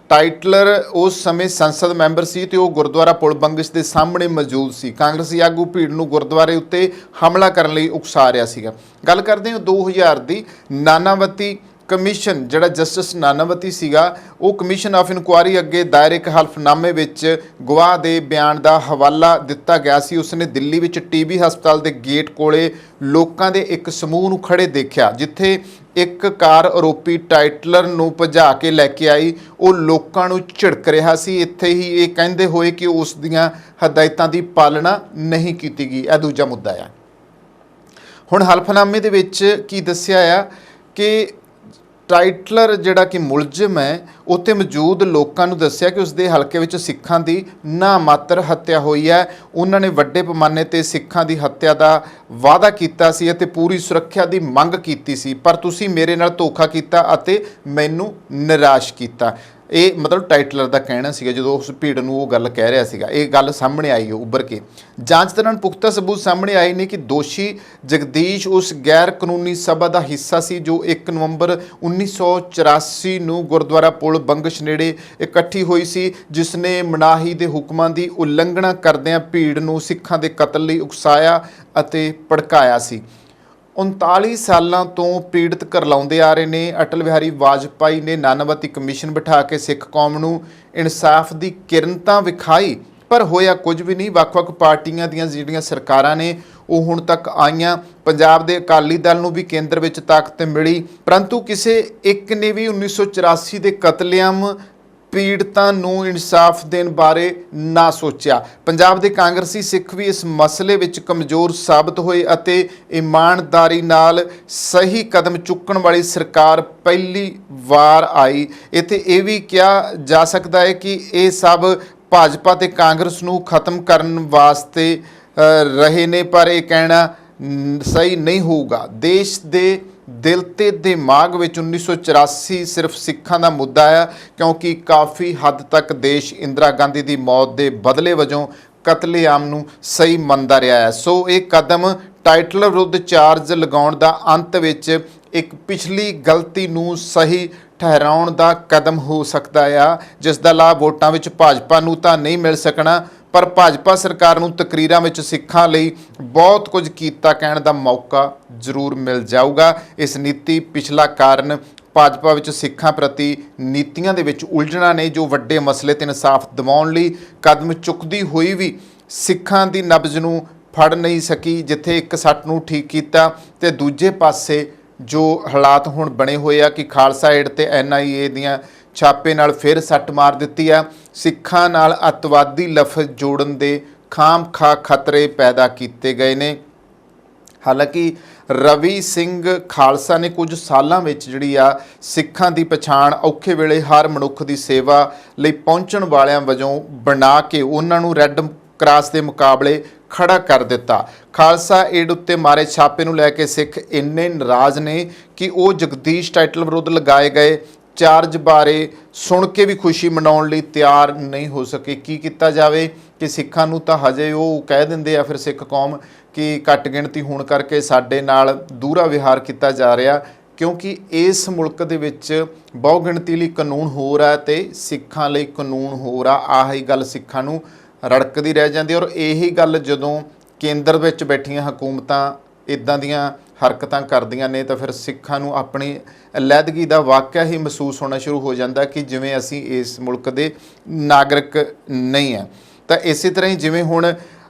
ਟਾਈਟਲਰ ਉਸ ਸਮੇਂ ਸੰਸਦ ਮੈਂਬਰ ਸੀ ਤੇ ਉਹ ਗੁਰਦੁਆਰਾ ਪੁਲ ਬੰਗਸ਼ ਦੇ ਸਾਹਮਣੇ ਮੌਜੂਦ ਸੀ। ਕਾਂਗਰਸੀ ਆਗੂ ਭੀੜ ਨੂੰ ਗੁਰਦੁਆਰੇ ਉੱਤੇ ਹਮਲਾ ਕਰਨ ਲਈ ਉਕਸਾ ਰਿਹਾ ਸੀਗਾ। ਗੱਲ ਕਰਦੇ ਹਾਂ 2000 ਦੀ ਨਾਨਾਵਤੀ ਕਮਿਸ਼ਨ, ਜਿਹੜਾ ਜਸਟਿਸ ਨਾਨਾਵਤੀ ਸੀਗਾ, ਉਹ ਕਮਿਸ਼ਨ ਆਫ ਇਨਕੁਆਇਰੀ ਅੱਗੇ ਦਾਇਰ ਇੱਕ ਹਲਫਨਾਮੇ ਵਿੱਚ ਗਵਾਹ ਦੇ ਬਿਆਨ ਦਾ ਹਵਾਲਾ ਦਿੱਤਾ ਗਿਆ ਸੀ। ਉਸਨੇ ਦਿੱਲੀ ਵਿੱਚ TB ਹਸਪਤਾਲ ਦੇ ਗੇਟ ਕੋਲੇ ਲੋਕਾਂ ਦੇ ਇੱਕ ਸਮੂਹ ਨੂੰ ਖੜੇ ਦੇਖਿਆ, ਜਿੱਥੇ ਇੱਕ ਕਾਰ ਆਰੋਪੀ ਟਾਈਟਲਰ ਨੂੰ ਭਜਾ ਕੇ ਲੈ ਕੇ ਆਈ। ਉਹ ਲੋਕਾਂ ਨੂੰ ਝਿੜਕ ਰਿਹਾ ਸੀ, ਇੱਥੇ ਹੀ ਇਹ ਕਹਿੰਦੇ ਹੋਏ ਕਿ ਉਸ ਦੀਆਂ ਹਦਾਇਤਾਂ ਦੀ ਪਾਲਣਾ ਨਹੀਂ ਕੀਤੀ ਗਈ। ਇਹ ਦੂਜਾ ਮੁੱਦਾ ਆ। ਹੁਣ ਹਲਫਨਾਮੇ ਦੇ ਵਿੱਚ ਕੀ ਦੱਸਿਆ ਆ ਕਿ ਟਾਈਟਲਰ ਜਿਹੜਾ ਕਿ ਮੁਲਜ਼ਮ ਹੈ, ਉੱਥੇ ਮੌਜੂਦ ਲੋਕਾਂ ਨੂੰ ਦੱਸਿਆ ਕਿ ਉਸਦੇ ਹਲਕੇ ਵਿੱਚ ਸਿੱਖਾਂ ਦੀ ਨਾ ਮਾਤਰ ਹੱਤਿਆ ਹੋਈ ਹੈ। ਉਹਨਾਂ ਨੇ ਵੱਡੇ ਪੈਮਾਨੇ 'ਤੇ ਸਿੱਖਾਂ ਦੀ ਹੱਤਿਆ ਦਾ ਵਾਅਦਾ ਕੀਤਾ ਸੀ ਅਤੇ ਪੂਰੀ ਸੁਰੱਖਿਆ ਦੀ ਮੰਗ ਕੀਤੀ ਸੀ, ਪਰ ਤੁਸੀਂ ਮੇਰੇ ਨਾਲ ਧੋਖਾ ਕੀਤਾ ਅਤੇ ਮੈਨੂੰ ਨਿਰਾਸ਼ ਕੀਤਾ। ਇਹ ਮਤਲਬ ਟਾਈਟਲਰ ਦਾ ਕਹਿਣਾ ਸੀਗਾ ਜਦੋਂ ਉਸ ਭੀੜ ਨੂੰ ਉਹ ਗੱਲ ਕਹਿ ਰਿਹਾ ਸੀਗਾ। ਇਹ ਗੱਲ ਸਾਹਮਣੇ ਆਈ ਉੱਭਰ ਕੇ। ਜਾਂਚ ਦੌਰਾਨ ਪੁਖਤਾ ਸਬੂਤ ਸਾਹਮਣੇ ਆਏ ਨੇ ਕਿ ਦੋਸ਼ੀ ਜਗਦੀਸ਼ ਉਸ ਗੈਰ ਕਾਨੂੰਨੀ ਸਭਾ ਦਾ ਹਿੱਸਾ ਸੀ ਜੋ 1 ਨਵੰਬਰ 1984 ਨੂੰ ਗੁਰਦੁਆਰਾ ਪੁਲ ਬੰਗਸ਼ ਨੇੜੇ ਇਕੱਠੀ ਹੋਈ ਸੀ, ਜਿਸ ਨੇ ਮਨਾਹੀ ਦੇ ਹੁਕਮਾਂ ਦੀ ਉਲੰਘਣਾ ਕਰਦਿਆਂ ਭੀੜ ਨੂੰ ਸਿੱਖਾਂ ਦੇ ਕਤਲ ਲਈ ਉਕਸਾਇਆ ਅਤੇ ਭੜਕਾਇਆ ਸੀ। 39 ਸਾਲਾਂ ਤੋਂ ਪੀੜਤ ਕਰਲਾਉਂਦੇ ਆ ਰਹੇ ਨੇ। ਅਟਲ ਬਿਹਾਰੀ ਵਾਜਪਾਈ ਨੇ ਨਾਨਾਵਤੀ ਕਮਿਸ਼ਨ ਬਿਠਾ ਕੇ ਸਿੱਖ ਕੌਮ ਨੂੰ ਇਨਸਾਫ ਦੀ ਕਿਰਨ ਤਾਂ ਵਿਖਾਈ, ਪਰ ਹੋਇਆ ਕੁਝ ਵੀ ਨਹੀਂ। ਵੱਖ-ਵੱਖ ਪਾਰਟੀਆਂ ਦੀਆਂ ਜਿਹੜੀਆਂ ਸਰਕਾਰਾਂ ਨੇ ਉਹ ਹੁਣ ਤੱਕ ਆਈਆਂ, ਪੰਜਾਬ ਦੇ ਅਕਾਲੀ ਦਲ ਨੂੰ ਵੀ ਕੇਂਦਰ ਵਿੱਚ ਤਾਕਤ ਮਿਲੀ, ਪਰੰਤੂ ਕਿਸੇ ਇੱਕ ਨੇ ਵੀ 1984 ਦੇ ਕਤਲੇਆਮ ਪੀੜਤਾਂ ਨੂੰ ਇਨਸਾਫ ਦੇਣ ਬਾਰੇ ਨਾ ਸੋਚਿਆ। ਪੰਜਾਬ ਦੇ ਕਾਂਗਰਸੀ ਸਿੱਖ ਵੀ ਇਸ ਮਸਲੇ ਵਿੱਚ ਕਮਜ਼ੋਰ ਸਾਬਤ ਹੋਏ ਅਤੇ ਇਮਾਨਦਾਰੀ ਨਾਲ ਸਹੀ ਕਦਮ ਚੁੱਕਣ ਵਾਲੀ ਸਰਕਾਰ ਪਹਿਲੀ ਵਾਰ ਆਈ। ਇੱਥੇ ਇਹ ਵੀ ਕਿਹਾ ਜਾ ਸਕਦਾ ਹੈ ਕਿ ਇਹ ਸਭ ਭਾਜਪਾ ਤੇ ਕਾਂਗਰਸ ਨੂੰ ਖਤਮ ਕਰਨ ਵਾਸਤੇ ਰਹੇ ਨੇ, ਪਰ ਇਹ ਕਹਿਣਾ ਸਹੀ ਨਹੀਂ ਹੋਊਗਾ। ਦੇਸ਼ ਦੇ ਦਿਲ ਤੇ ਦਿਮਾਗ ਵਿੱਚ 1984 ਸਿਰਫ ਸਿੱਖਾਂ ਦਾ ਮੁੱਦਾ ਹੈ, ਕਿਉਂਕਿ ਕਾਫੀ ਹੱਦ ਤੱਕ ਦੇਸ਼ ਇੰਦਰਾ ਗਾਂਧੀ ਦੀ ਮੌਤ ਦੇ ਬਦਲੇ ਵਜੋਂ ਕਤਲੇਆਮ ਨੂੰ ਸਹੀ ਮੰਨਦਾ ਰਿਹਾ ਹੈ। ਸੋ ਇਹ ਕਦਮ ਟਾਈਟਲਰ ਵਿਰੁੱਧ ਚਾਰਜ ਲਗਾਉਣ ਦਾ ਅੰਤ ਵਿੱਚ ਇੱਕ ਪਿਛਲੀ ਗਲਤੀ ਨੂੰ ਸਹੀ ਠਹਿਰਾਉਣ ਦਾ ਕਦਮ ਹੋ ਸਕਦਾ ਆ, ਜਿਸ ਦਾ ਲਾਭ ਵੋਟਾਂ ਵਿੱਚ ਭਾਜਪਾ ਨੂੰ ਤਾਂ ਨਹੀਂ ਮਿਲ ਸਕਣਾ, ਪਰ ਭਾਜਪਾ ਸਰਕਾਰ ਨੂੰ ਤਕਰੀਰਾਂ ਵਿੱਚ ਸਿੱਖਾਂ ਲਈ ਬਹੁਤ ਕੁਝ ਕੀਤਾ ਕਹਿਣ ਦਾ ਮੌਕਾ ਜ਼ਰੂਰ ਮਿਲ ਜਾਊਗਾ। ਇਸ ਨੀਤੀ ਪਿਛਲਾ ਕਾਰਨ ਭਾਜਪਾ ਵਿੱਚ ਸਿੱਖਾਂ ਪ੍ਰਤੀ ਨੀਤੀਆਂ ਦੇ ਵਿੱਚ ਉਲਝਣਾ ਨੇ, ਜੋ ਵੱਡੇ ਮਸਲੇ ਤੇ ਇਨਸਾਫ ਦਿਵਾਉਣ ਲਈ ਕਦਮ ਚੁੱਕਦੀ ਹੋਈ ਵੀ ਸਿੱਖਾਂ ਦੀ ਨਬਜ਼ ਨੂੰ ਫੜ ਨਹੀਂ ਸਕੀ। ਜਿੱਥੇ ਇੱਕ ਸੱਟ ਨੂੰ ਠੀਕ ਕੀਤਾ ਤੇ ਦੂਜੇ ਪਾਸੇ ਜੋ ਹਾਲਾਤ ਹੁਣ ਬਣੇ ਹੋਏ ਆ ਕਿ ਖਾਲਸਾ ਏਡ ਤੇ NIA ਦੀਆਂ ਛਾਪੇ ਨਾਲ ਫਿਰ ਸੱਟ ਮਾਰ ਦਿੱਤੀ ਆ। ਸਿੱਖਾਂ ਨਾਲ ਅੱਤਵਾਦੀ ਲਫ਼ਜ਼ ਜੋੜਨ ਦੇ ਖਾਮ-ਖਾ ਖਤਰੇ ਪੈਦਾ ਕੀਤੇ ਗਏ ਨੇ। ਹਾਲਾਂਕਿ ਰਵੀ ਸਿੰਘ ਖਾਲਸਾ ਨੇ ਕੁਝ ਸਾਲਾਂ ਵਿੱਚ ਜਿਹੜੀ ਆ ਸਿੱਖਾਂ ਦੀ ਪਛਾਣ ਔਖੇ ਵੇਲੇ ਹਰ ਮਨੁੱਖ ਦੀ ਸੇਵਾ ਲਈ ਪਹੁੰਚਣ ਵਾਲਿਆਂ ਵਜੋਂ ਬਣਾ ਕੇ ਉਹਨਾਂ ਨੂੰ ਰੈੱਡ ਕਰਾਸ ਦੇ ਮੁਕਾਬਲੇ ਖੜਾ ਕਰ ਦਿੱਤਾ। ਖਾਲਸਾ ਏਡ ਉੱਤੇ ਮਾਰੇ ਛਾਪੇ ਨੂੰ ਲੈ ਕੇ ਸਿੱਖ ਇੰਨੇ ਨਾਰਾਜ਼ ਨੇ ਕਿ ਉਹ ਜਗਦੀਸ਼ ਟਾਈਟਲ ਵਿਰੁੱਧ ਲਗਾਏ ਗਏ ਚਾਰਜ ਬਾਰੇ ਸੁਣ ਕੇ ਵੀ ਖੁਸ਼ੀ ਮਨਾਉਣ ਲਈ ਤਿਆਰ ਨਹੀਂ ਹੋ ਸਕੇ। ਕੀ ਕੀਤਾ ਜਾਵੇ ਕਿ ਸਿੱਖਾਂ ਨੂੰ ਤਾਂ ਹਜੇ ਉਹ ਕਹਿ ਦਿੰਦੇ ਆ, ਫਿਰ ਸਿੱਖ ਕੌਮ ਕਿ ਘੱਟ ਗਿਣਤੀ ਹੋਣ ਕਰਕੇ ਸਾਡੇ ਨਾਲ ਦੂਰਾ ਵਿਹਾਰ ਕੀਤਾ ਜਾ ਰਿਹਾ ਕਿਉਂਕਿ ਇਸ ਮੁਲਕ ਦੇ ਵਿੱਚ ਬਹੁਗਿਣਤੀ ਲਈ ਕਾਨੂੰਨ ਹੋਰ ਆ ਤੇ ਸਿੱਖਾਂ ਲਈ ਕਾਨੂੰਨ ਹੋਰ ਆ। ਆਹੀ ਗੱਲ ਸਿੱਖਾਂ ਨੂੰ ਰੜਕਦੀ ਰਹਿ ਜਾਂਦੀ ਔਰ ਇਹੀ ਗੱਲ ਜਦੋਂ ਕੇਂਦਰ ਵਿੱਚ ਬੈਠੀਆਂ ਹਕੂਮਤਾਂ ਇੱਦਾਂ ਦੀਆਂ ਹਰਕਤਾਂ ਕਰਦੀਆਂ ਨੇ ਤਾਂ ਫਿਰ ਸਿੱਖਾਂ ਨੂੰ ਆਪਣੀ ਅਲੱਦਗੀ ਦਾ ਵਾਕਿਆ ਹੀ ਮਹਿਸੂਸ ਹੋਣਾ ਸ਼ੁਰੂ ਹੋ ਜਾਂਦਾ ਕਿ ਜਿਵੇਂ ਅਸੀਂ ਇਸ ਮੁਲਕ ਦੇ ਨਾਗਰਿਕ ਨਹੀਂ ਆ। ਤਾਂ ਇਸੇ ਤਰ੍ਹਾਂ ਹੀ ਜਿਵੇਂ ਹੁਣ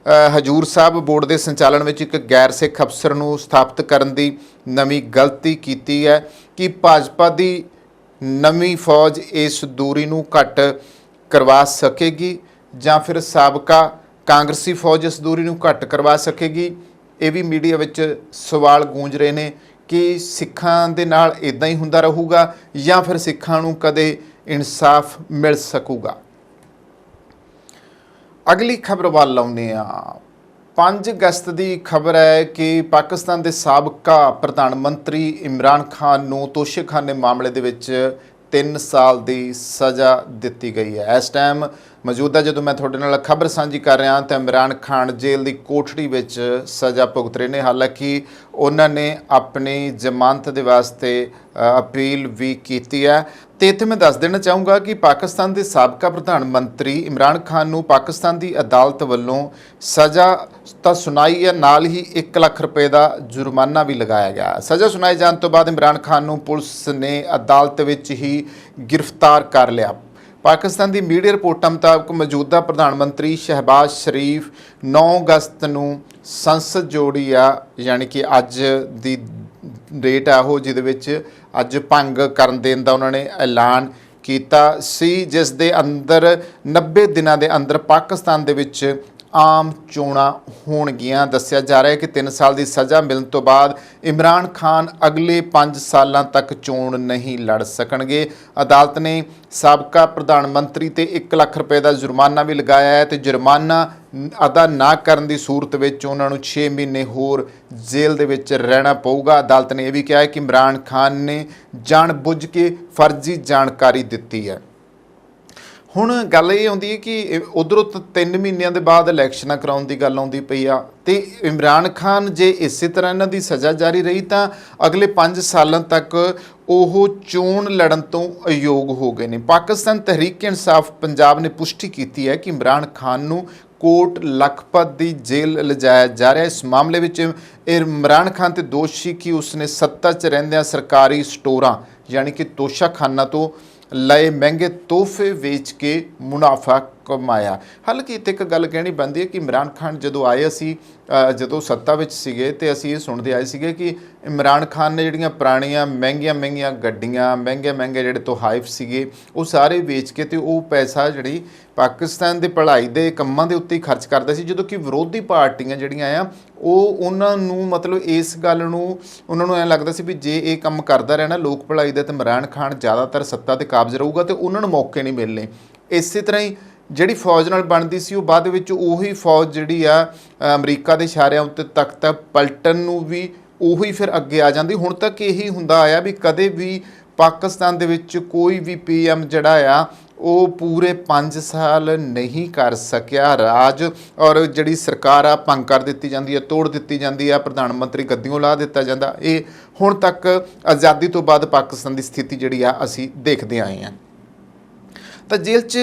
ਹਜੂਰ ਸਾਹਿਬ ਬੋਰਡ ਦੇ ਸੰਚਾਲਨ ਵਿੱਚ ਇੱਕ ਗੈਰ ਸਿੱਖ ਅਫਸਰ ਨੂੰ ਸਥਾਪਿਤ ਕਰਨ ਦੀ ਨਵੀਂ ਗਲਤੀ ਕੀਤੀ ਹੈ ਕਿ ਭਾਜਪਾ ਦੀ ਨਵੀਂ ਫੌਜ ਇਸ ਦੂਰੀ ਨੂੰ ਘੱਟ ਕਰਵਾ ਸਕੇਗੀ ਜਾਂ ਫਿਰ ਸਾਬਕਾ ਕਾਂਗਰਸੀ ਫੌਜ ਇਸ ਦੂਰੀ ਨੂੰ ਘੱਟ ਕਰਵਾ ਸਕੇਗੀ। ਇਹ ਵੀ ਮੀਡੀਆ ਵਿੱਚ ਸਵਾਲ ਗੂੰਜ ਰਹੇ ਨੇ ਕਿ ਸਿੱਖਾਂ ਦੇ ਨਾਲ ਇਦਾਂ ਹੀ ਹੁੰਦਾ ਰਹੂਗਾ ਜਾਂ ਫਿਰ ਸਿੱਖਾਂ ਨੂੰ ਕਦੇ ਇਨਸਾਫ ਮਿਲ ਸਕੂਗਾ। ਅਗਲੀ ਖਬਰ ਵੱਲ ਆਉਂਦੇ ਆ। 5 ਅਗਸਤ ਦੀ ਖਬਰ ਹੈ ਕਿ ਪਾਕਿਸਤਾਨ ਦੇ ਸਾਬਕਾ ਪ੍ਰਧਾਨ ਮੰਤਰੀ ਇਮਰਾਨ ਖਾਨ ਨੂੰ ਤੋਸ਼ੇਖਾਨੇ ਮਾਮਲੇ ਦੇ ਵਿੱਚ 3 ਸਾਲ ਦੀ ਸਜ਼ਾ ਦਿੱਤੀ ਗਈ ਹੈ। ਇਸ ਟਾਈਮ ਮੌਜੂਦਾ ਜਦੋਂ ਮੈਂ ਤੁਹਾਡੇ ਨਾਲ ਖਬਰ ਸਾਂਝੀ ਕਰ ਰਿਹਾ ਤਾਂ ਇਮਰਾਨ ਖਾਨ ਜੇਲ੍ਹ ਦੀ ਕੋਠੜੀ ਵਿੱਚ ਸਜ਼ਾ ਭੁਗਤ ਰਹੇ ਨੇ। ਹਾਲਾਂਕਿ ਉਹਨਾਂ ਨੇ ਆਪਣੀ ਜ਼ਮਾਨਤ ਦੇ ਵਾਸਤੇ ਅਪੀਲ ਵੀ ਕੀਤੀ ਹੈ। ਤੇ ਇੱਥੇ ਮੈਂ ਦੱਸ ਦੇਣਾ ਚਾਹੂੰਗਾ ਕਿ ਪਾਕਿਸਤਾਨ ਦੇ ਸਾਬਕਾ ਪ੍ਰਧਾਨ ਮੰਤਰੀ ਇਮਰਾਨ ਖਾਨ ਨੂੰ ਪਾਕਿਸਤਾਨ ਦੀ ਅਦਾਲਤ ਵੱਲੋਂ ਸਜ਼ਾ ਤਾਂ ਸੁਣਾਈ ਹੈ, ਨਾਲ ਹੀ 1 ਲੱਖ ਰੁਪਏ ਦਾ ਜੁਰਮਾਨਾ ਵੀ ਲਗਾਇਆ ਗਿਆ। ਸਜ਼ਾ ਸੁਣਾਏ ਜਾਣ ਤੋਂ ਬਾਅਦ ਇਮਰਾਨ ਖਾਨ ਨੂੰ ਪੁਲਿਸ ਨੇ ਅਦਾਲਤ ਵਿੱਚ ਹੀ ਗ੍ਰਿਫਤਾਰ ਕਰ ਲਿਆ। ਪਾਕਿਸਤਾਨ ਦੀ ਮੀਡੀਆ ਰਿਪੋਰਟਾਂ ਮੁਤਾਬਕ ਮੌਜੂਦਾ ਪ੍ਰਧਾਨ ਮੰਤਰੀ ਸ਼ਹਿਬਾਜ਼ ਸ਼ਰੀਫ 9 ਅਗਸਤ ਨੂੰ ਸੰਸਦ ਜੋੜੀ ਆ, ਯਾਨੀ ਕਿ ਅੱਜ ਦੀ ਡੇਟ ਆ ਉਹ ਜਿਹਦੇ ਵਿੱਚ ਅੱਜ ਭੰਗ ਕਰਨ ਦੇਣ ਦਾ ਉਹਨਾਂ ਨੇ ਐਲਾਨ ਕੀਤਾ ਸੀ, ਜਿਸ ਦੇ ਅੰਦਰ 90 ਦਿਨਾਂ ਦੇ ਅੰਦਰ ਪਾਕਿਸਤਾਨ ਦੇ ਵਿੱਚ ਆਮ ਚੋਣਾਂ ਹੋਣਗੀਆਂ। ਦੱਸਿਆ ਜਾ ਰਿਹਾ ਹੈ ਕਿ 3 ਸਾਲ ਦੀ ਸਜ਼ਾ ਮਿਲਣ ਤੋਂ ਬਾਅਦ ਇਮਰਾਨ ਖਾਨ ਅਗਲੇ 5 ਸਾਲਾਂ ਤੱਕ ਚੋਣ ਨਹੀਂ ਲੜ ਸਕਣਗੇ। ਅਦਾਲਤ ਨੇ ਸਾਬਕਾ ਪ੍ਰਧਾਨ ਮੰਤਰੀ ਤੇ 1 ਲੱਖ ਰੁਪਏ ਦਾ ਜੁਰਮਾਨਾ ਵੀ ਲਗਾਇਆ ਹੈ ਤੇ ਜੁਰਮਾਨਾ ਅਦਾ ਨਾ ਕਰਨ ਦੀ ਸੂਰਤ ਵਿੱਚ ਉਹਨਾਂ ਨੂੰ 6 ਮਹੀਨੇ ਹੋਰ ਜੇਲ੍ਹ ਦੇ ਵਿੱਚ ਰਹਿਣਾ ਪਊਗਾ। ਅਦਾਲਤ ਨੇ ਇਹ ਵੀ ਕਿਹਾ ਹੈ ਕਿ ਇਮਰਾਨ ਖਾਨ ਨੇ ਜਾਣ-ਬੁੱਝ ਕੇ ਫਰਜ਼ੀ ਜਾਣਕਾਰੀ ਦਿੱਤੀ ਹੈ। ਹੁਣ ਗੱਲ ਇਹ ਆਉਂਦੀ ਹੈ ਕਿ ਉਧਰੋਂ 3 ਮਹੀਨਿਆਂ ਦੇ ਬਾਅਦ ਇਲੈਕਸ਼ਨਾਂ ਕਰਾਉਣ ਦੀ ਗੱਲ ਆਉਂਦੀ ਪਈ ਆ ਤੇ ਇਮਰਾਨ ਖਾਨ ਜੇ ਇਸੇ ਤਰ੍ਹਾਂ ਇਹਨਾਂ ਦੀ ਸਜ਼ਾ ਜਾਰੀ ਰਹੀ ਤਾਂ ਅਗਲੇ 5 ਸਾਲਾਂ ਤੱਕ ਉਹ ਚੋਣ ਲੜਨ ਤੋਂ ਅਯੋਗ ਹੋ ਗਏ ਨੇ। ਪਾਕਿਸਤਾਨ ਤਹਿਰੀਕ ਇਨਸਾਫ ਪੰਜਾਬ ਨੇ ਪੁਸ਼ਟੀ ਕੀਤੀ ਹੈ ਕਿ ਇਮਰਾਨ ਖਾਨ ਨੂੰ ਕੋਟ ਲਖਪਤ ਦੀ ਜੇਲ੍ਹ ਲਿਜਾਇਆ ਜਾ ਰਿਹਾ। ਇਸ ਮਾਮਲੇ ਵਿੱਚ ਇਮਰਾਨ ਖਾਨ ਤੇ ਦੋਸ਼ੀ ਕਿ ਉਸਨੇ ਸੱਤਾ 'ਚ ਰਹਿੰਦਿਆਂ ਸਰਕਾਰੀ ਸਟੋਰਾਂ ਯਾਨੀ ਕਿ ਤੋਸ਼ਾਖਾਨਾ ਤੋਂ ਲਏ ਮਹਿੰਗੇ ਤੋਹਫੇ ਵੇਚ ਕੇ ਮੁਨਾਫਾ ਕਮਾਇਆ। ਹਾਲਾਂਕਿ ਇੱਥੇ ਇੱਕ ਗੱਲ ਕਹਿਣੀ ਬਣਦੀ ਹੈ ਕਿ ਇਮਰਾਨ ਖਾਨ ਜਦੋਂ ਆਏ ਅਸੀਂ ਜਦੋਂ ਸੱਤਾ ਵਿੱਚ ਸੀਗੇ ਤੇ ਅਸੀਂ ਇਹ ਸੁਣਦੇ ਆਏ ਸੀਗੇ ਕਿ ਇਮਰਾਨ ਖਾਨ ਨੇ ਜਿਹੜੀਆਂ ਪੁਰਾਣੀਆਂ ਮਹਿੰਗੀਆਂ ਗੱਡੀਆਂ ਮਹਿੰਗੇ ਜਿਹੜੇ ਤੋਹਾਈਫ ਸੀਗੇ ਉਹ ਸਾਰੇ ਵੇਚ ਕੇ ਤੇ ਉਹ ਪੈਸਾ ਜਿਹੜੀ ਪਾਕਿਸਤਾਨ ਦੇ ਭਲਾਈ ਦੇ ਕੰਮਾਂ ਦੇ ਉੱਤੇ ਹੀ ਖਰਚ ਕਰਦਾ ਸੀ, ਜਦੋਂ ਕਿ ਵਿਰੋਧੀ ਪਾਰਟੀਆਂ ਜਿਹੜੀਆਂ ਆ ਉਹ ਉਹਨਾਂ ਨੂੰ ਮਤਲਬ ਇਸ ਗੱਲ ਨੂੰ ਉਹਨਾਂ ਨੂੰ ਐਂ ਲੱਗਦਾ ਸੀ ਵੀ ਜੇ ਇਹ ਕੰਮ ਕਰਦਾ ਰਹਿਣਾ ਲੋਕ ਭਲਾਈ ਦਾ ਤਾਂ ਇਮਰਾਨ ਖਾਨ ਜ਼ਿਆਦਾਤਰ ਸੱਤਾ 'ਤੇ ਕਾਬਜ਼ ਰਹੂਗਾ ਤੇ ਉਹਨਾਂ ਨੂੰ ਮੌਕੇ ਨਹੀਂ ਮਿਲਣੇ। ਇਸੇ ਤਰ੍ਹਾਂ ਹੀ ਜਿਹੜੀ ਫੌਜ ਨਾਲ ਬਣਦੀ ਸੀ ਉਹ ਬਾਅਦ ਵਿੱਚ ਉਹੀ ਫੌਜ ਜਿਹੜੀ ਆ ਅਮਰੀਕਾ ਦੇ ਇਸ਼ਾਰਿਆਂ ਉੱਤੇ ਤੱਕ ਪਲਟਣ ਨੂੰ ਵੀ ਉਹੀ ਫਿਰ ਅੱਗੇ ਆ ਜਾਂਦੀ। ਹੁਣ ਤੱਕ ਇਹੀ ਹੁੰਦਾ ਆਇਆ ਵੀ ਕਦੇ ਵੀ ਪਾਕਿਸਤਾਨ ਦੇ ਵਿੱਚ ਕੋਈ ਵੀ PM ਜਿਹੜਾ ਆ ਉਹ ਪੂਰੇ 5 ਸਾਲ ਨਹੀਂ ਕਰ ਸਕਿਆ ਰਾਜ, ਔਰ ਜਿਹੜੀ ਸਰਕਾਰ ਆ ਭੰਗ ਕਰ ਦਿੱਤੀ ਜਾਂਦੀ ਹੈ, ਤੋੜ ਦਿੱਤੀ ਜਾਂਦੀ ਆ, ਪ੍ਰਧਾਨ ਮੰਤਰੀ ਗੱਦੀਓਂ ਲਾ ਦਿੱਤਾ ਜਾਂਦਾ। ਇਹ ਹੁਣ ਤੱਕ ਆਜ਼ਾਦੀ ਤੋਂ ਬਾਅਦ ਪਾਕਿਸਤਾਨ ਦੀ ਸਥਿਤੀ ਜਿਹੜੀ ਆ ਅਸੀਂ ਦੇਖਦੇ ਆਏ ਹਾਂ। ਤਾਂ ਜੇਲ੍ਹ 'ਚ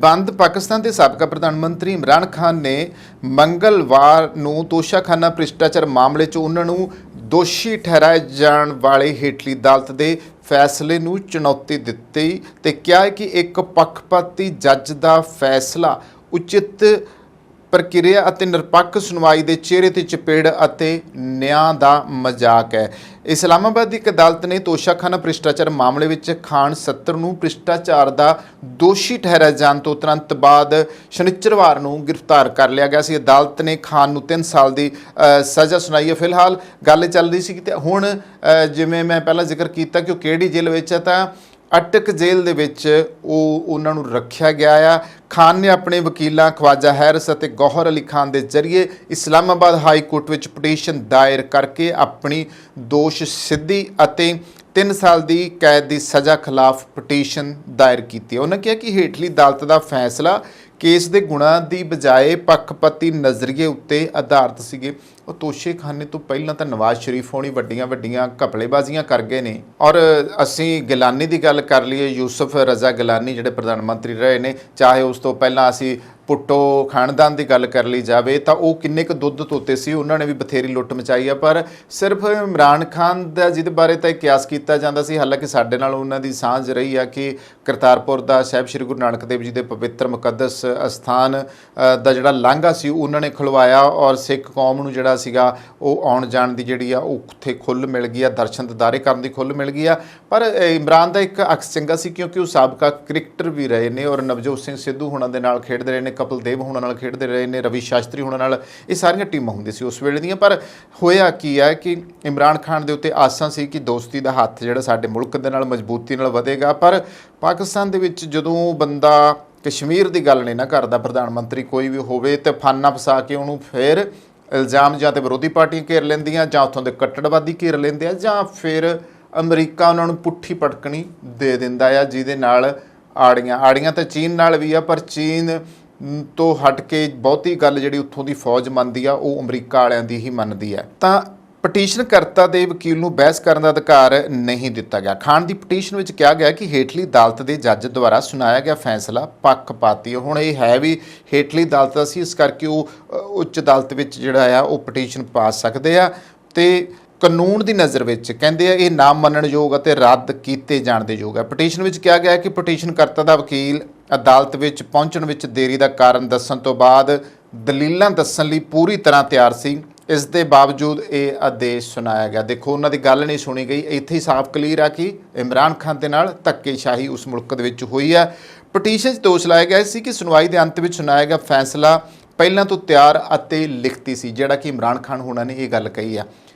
ਬੰਦ ਪਾਕਿਸਤਾਨ ਦੇ ਸਾਬਕਾ ਪ੍ਰਧਾਨ ਮੰਤਰੀ ਇਮਰਾਨ ਖਾਨ ਨੇ ਮੰਗਲਵਾਰ ਨੂੰ ਤੋਸ਼ਾਖਾਨਾ ਭ੍ਰਿਸ਼ਟਾਚਾਰ ਮਾਮਲੇ 'ਚ ਉਹਨਾਂ ਨੂੰ ਦੋਸ਼ੀ ਠਹਿਰਾਏ ਜਾਣ ਵਾਲੇ ਹੇਠਲੀ ਅਦਾਲਤ ਦੇ ਫੈਸਲੇ ਨੂੰ ਚੁਣੌਤੀ ਦਿੱਤੀ ਤੇ ਕਿਹਾ ਕਿ ਇੱਕ ਪੱਖਪਾਤੀ ਜੱਜ ਦਾ ਫੈਸਲਾ ਉਚਿਤ ਪ੍ਰਕਿਰਿਆ ਅਤੇ ਨਿਰਪੱਖ ਸੁਣਵਾਈ ਦੇ ਚਿਹਰੇ 'ਤੇ ਚਪੇੜ ਅਤੇ ਨਿਆਂ ਦਾ ਮਜ਼ਾਕ ਹੈ। ਇਸਲਾਮਾਬਾਦ ਦੀ ਇੱਕ ਅਦਾਲਤ ਨੇ ਤੋਸ਼ਾਖਾਨਾ ਭ੍ਰਿਸ਼ਟਾਚਾਰ ਮਾਮਲੇ ਵਿੱਚ ਖਾਨ 70 ਨੂੰ ਭ੍ਰਿਸ਼ਟਾਚਾਰ ਦਾ ਦੋਸ਼ੀ ਠਹਿਰਾਏ ਜਾਣ ਤੋਂ ਤੁਰੰਤ ਬਾਅਦ ਸ਼ਨੀਚਰਵਾਰ ਨੂੰ ਗ੍ਰਿਫਤਾਰ ਕਰ ਲਿਆ ਗਿਆ ਸੀ। ਅਦਾਲਤ ਨੇ ਖਾਨ ਨੂੰ 3 ਸਾਲ ਦੀ ਸਜ਼ਾ ਸੁਣਾਈ ਹੈ। ਫਿਲਹਾਲ ਗੱਲ ਚੱਲ ਰਹੀ ਸੀ ਕਿ ਹੁਣ ਜਿਵੇਂ ਮੈਂ ਪਹਿਲਾਂ ਜ਼ਿਕਰ ਕੀਤਾ ਕਿ ਉਹ ਕਿਹੜੀ ਜੇਲ੍ਹ ਵਿੱਚ ਹੈ, ਤਾਂ ਅਟਕ ਜੇਲ੍ਹ ਦੇ ਵਿੱਚ ਉਹਨਾਂ ਨੂੰ ਰੱਖਿਆ ਗਿਆ ਆ। ਖਾਨ ਨੇ ਆਪਣੇ ਵਕੀਲਾਂ ਖਵਾਜਾ ਹੈਰਿਸ ਅਤੇ ਗੌਹਰ ਅਲੀ ਖਾਨ ਦੇ ਜ਼ਰੀਏ ਇਸਲਾਮਾਬਾਦ ਹਾਈ ਕੋਰਟ ਵਿੱਚ ਪਟੀਸ਼ਨ ਦਾਇਰ ਕਰਕੇ ਆਪਣੀ ਦੋਸ਼ ਸਿੱਧੀ ਅਤੇ 3 ਸਾਲ ਦੀ ਕੈਦ ਦੀ ਸਜ਼ਾ ਖਿਲਾਫ ਪਟੀਸ਼ਨ ਦਾਇਰ ਕੀਤੀ। ਉਹਨਾਂ ਕਿਹਾ ਕਿ ਹੇਠਲੀ ਅਦਾਲਤ ਦਾ ਫੈਸਲਾ ਕੇਸ ਦੇ ਗੁਣਾਂ ਦੀ ਬਜਾਏ ਪੱਖਪਾਤੀ ਨਜ਼ਰੀਏ ਉੱਤੇ ਆਧਾਰਿਤ ਸੀਗੇ। ਉਹ ਤੋਸ਼ੇਖਾਨੇ ਤੋਂ ਪਹਿਲਾਂ ਤਾਂ ਨਵਾਜ਼ ਸ਼ਰੀਫ ਹੋਣੀ ਵੱਡੀਆਂ ਘਪਲੇਬਾਜ਼ੀਆਂ ਕਰ ਗਏ ਨੇ। ਔਰ ਅਸੀਂ ਗਿਲਾਨੀ ਦੀ ਗੱਲ ਕਰ ਲਈਏ, ਯੂਸਫ ਰਜ਼ਾ ਗਿਲਾਨੀ ਜਿਹੜੇ ਪ੍ਰਧਾਨ ਮੰਤਰੀ ਰਹੇ ਨੇ, ਚਾਹੇ ਉਸ ਤੋਂ ਪਹਿਲਾਂ ਅਸੀਂ ਭੁੱਟੋ ਖਾਨਦਾਨ ਦੀ ਗੱਲ ਕਰ ਲਈ ਜਾਵੇ ਤਾਂ ਉਹ ਕਿੰਨੇ ਕੁ ਦੁੱਧ ਤੋਤੇ ਸੀ, ਉਹਨਾਂ ਨੇ ਵੀ ਬਥੇਰੀ ਲੁੱਟ ਮਚਾਈ ਆ। ਪਰ ਸਿਰਫ ਇਮਰਾਨ ਖਾਨ ਦਾ ਜਿਹਦੇ ਬਾਰੇ ਤਾਂ ਕਿਆਸ ਕੀਤਾ ਜਾਂਦਾ ਸੀ, ਹਾਲਾਂਕਿ ਸਾਡੇ ਨਾਲ ਉਹਨਾਂ ਦੀ ਸਾਂਝ ਰਹੀ ਆ ਕਿ ਕਰਤਾਰਪੁਰ ਦਾ ਸਾਹਿਬ ਸ਼੍ਰੀ ਗੁਰੂ ਨਾਨਕ ਦੇਵ ਜੀ ਦੇ ਪਵਿੱਤਰ ਮੁਕੱਦਸ ਅਸਥਾਨ ਦਾ ਜਿਹੜਾ ਲਾਂਘਾ ਸੀ ਉਹਨਾਂ ਨੇ ਖੁਲਵਾਇਆ ਔਰ ਸਿੱਖ ਕੌਮ ਨੂੰ ਜਿਹੜਾ ਸੀਗਾ ਉਹ ਆਉਣ ਜਾਣ ਦੀ ਜਿਹੜੀ ਆ ਉਹ ਉੱਥੇ ਖੁੱਲ੍ਹ ਮਿਲ ਗਈ ਆ, ਦਰਸ਼ਨ ਦਿਦਾਰੇ ਕਰਨ ਦੀ ਖੁੱਲ੍ਹ ਮਿਲ ਗਈ ਆ। ਪਰ ਇਮਰਾਨ ਦਾ ਇੱਕ ਅਕਸ ਚੰਗਾ ਸੀ ਕਿਉਂਕਿ ਉਹ ਸਾਬਕਾ ਕ੍ਰਿਕਟਰ ਵੀ ਰਹੇ ਨੇ ਔਰ ਨਵਜੋਤ ਸਿੰਘ ਸਿੱਧੂ ਹੁਣਾਂ ਦੇ ਨਾਲ ਖੇਡਦੇ ਰਹੇ ਨੇ, ਕਪਿਲ ਦੇਵ ਹੁਣਾਂ ਨਾਲ ਖੇਡਦੇ ਰਹੇ ਨੇ, ਰਵੀ ਸ਼ਾਸਤਰੀ ਹੁਣਾਂ ਨਾਲ, ਇਹ ਸਾਰੀਆਂ ਟੀਮਾਂ ਹੁੰਦੀਆਂ ਸੀ ਉਸ ਵੇਲੇ ਦੀਆਂ। ਪਰ ਹੋਇਆ ਕੀ ਹੈ ਕਿ ਇਮਰਾਨ ਖਾਨ ਦੇ ਉੱਤੇ ਆਸਾਂ ਸੀ ਕਿ ਦੋਸਤੀ ਦਾ ਹੱਥ ਜਿਹੜਾ ਸਾਡੇ ਮੁਲਕ ਦੇ ਨਾਲ ਮਜ਼ਬੂਤੀ ਨਾਲ ਵਧੇਗਾ। ਪਰ ਪਾਕਿਸਤਾਨ ਦੇ ਵਿੱਚ ਜਦੋਂ ਬੰਦਾ ਕਸ਼ਮੀਰ ਦੀ ਗੱਲ ਨਹੀਂ ਨਾ ਕਰਦਾ, ਪ੍ਰਧਾਨ ਮੰਤਰੀ ਕੋਈ ਵੀ ਹੋਵੇ, ਤੇ ਫਾਨਾ ਫਸਾ ਕੇ ਉਹਨੂੰ ਫਿਰ ਇਲਜ਼ਾਮ ਜਾਂ ਤਾਂ ਵਿਰੋਧੀ ਪਾਰਟੀਆਂ ਘੇਰ ਲੈਂਦੀਆਂ ਜਾਂ ਉੱਥੋਂ ਦੇ ਕੱਟੜਵਾਦੀ ਘੇਰ ਲੈਂਦੇ ਆ ਜਾਂ ਫਿਰ ਅਮਰੀਕਾ ਉਹਨਾਂ ਨੂੰ ਪੁੱਠੀ ਪਟਕਣੀ ਦੇ ਦਿੰਦਾ ਆ, ਜਿਹਦੇ ਨਾਲ ਆੜੀਆਂ ਤਾਂ ਚੀਨ ਨਾਲ ਵੀ ਆ, ਪਰ ਚੀਨ ਤੋਂ ਹਟ ਕੇ ਬਹੁਤੀ ਗੱਲ ਜਿਹੜੀ ਉੱਥੋਂ ਦੀ ਫੌਜ ਮੰਨਦੀ ਆ ਉਹ ਅਮਰੀਕਾ ਵਾਲਿਆਂ ਦੀ ਹੀ ਮੰਨਦੀ ਹੈ। ਤਾਂ ਪਟੀਸ਼ਨਕਰਤਾ ਦੇ ਵਕੀਲ ਨੂੰ ਬਹਿਸ ਕਰਨ ਦਾ ਅਧਿਕਾਰ ਨਹੀਂ ਦਿੱਤਾ ਗਿਆ। ਖਾਨ ਦੀ ਪਟੀਸ਼ਨ ਵਿੱਚ ਕਿਹਾ ਗਿਆ ਕਿ ਹੇਠਲੀ ਅਦਾਲਤ ਦੇ ਜੱਜ ਦੁਆਰਾ ਸੁਣਾਇਆ ਗਿਆ ਫੈਸਲਾ ਪੱਖਪਾਤੀ ਹੈ। ਹੁਣ ਇਹ ਹੈ ਵੀ ਹੇਠਲੀ ਅਦਾਲਤ ਸੀ, ਇਸ ਕਰਕੇ ਉਹ ਉੱਚ ਅਦਾਲਤ ਵਿੱਚ ਜਿਹੜਾ ਆ ਉਹ ਪਟੀਸ਼ਨ ਪਾ ਸਕਦੇ ਆ ਤੇ ਕਾਨੂੰਨ ਦੀ ਨਜ਼ਰ ਵਿੱਚ ਕਹਿੰਦੇ ਆ ਇਹ ਨਾ ਮੰਨਣਯੋਗ ਅਤੇ ਰੱਦ ਕੀਤੇ ਜਾਣ ਦੇ ਯੋਗ ਹੈ। ਪਟੀਸ਼ਨ ਵਿੱਚ ਕਿਹਾ ਗਿਆ ਕਿ ਪਟੀਸ਼ਨਕਰਤਾ ਦਾ ਵਕੀਲ ਅਦਾਲਤ ਵਿੱਚ ਪਹੁੰਚਣ ਵਿੱਚ ਦੇਰੀ ਦਾ ਕਾਰਨ ਦੱਸਣ ਤੋਂ ਬਾਅਦ ਦਲੀਲਾਂ ਦੱਸਣ ਲਈ ਪੂਰੀ ਤਰ੍ਹਾਂ ਤਿਆਰ ਸੀ, ਇਸ ਦੇ ਬਾਵਜੂਦ ਇਹ ਆਦੇਸ਼ ਸੁਣਾਇਆ ਗਿਆ। ਦੇਖੋ ਉਹਨਾਂ ਦੀ ਗੱਲ ਨਹੀਂ ਸੁਣੀ ਗਈ। ਇੱਥੇ ਹੀ ਸਾਫ਼ ਕਲੀਅਰ ਆ ਕਿ ਇਮਰਾਨ ਖਾਨ ਦੇ ਨਾਲ ਧੱਕੇਸ਼ਾਹੀ ਉਸ ਮੁਲਕ ਦੇ ਵਿੱਚ ਹੋਈ ਹੈ। ਪਟੀਸ਼ਨ 'ਚ ਦੋਸ਼ ਲਾਇਆ ਗਿਆ ਸੀ ਕਿ ਸੁਣਵਾਈ ਦੇ ਅੰਤ ਵਿੱਚ ਸੁਣਾਇਆ ਗਿਆ ਫੈਸਲਾ ਪਹਿਲਾਂ ਤੋਂ ਤਿਆਰ ਅਤੇ ਲਿਖਤੀ ਸੀ, ਜਿਹੜਾ ਕਿ ਇਮਰਾਨ ਖਾਨ ਹੋਣਾ ਨੇ ਇਹ ਗੱਲ ਕਹੀ ਆ।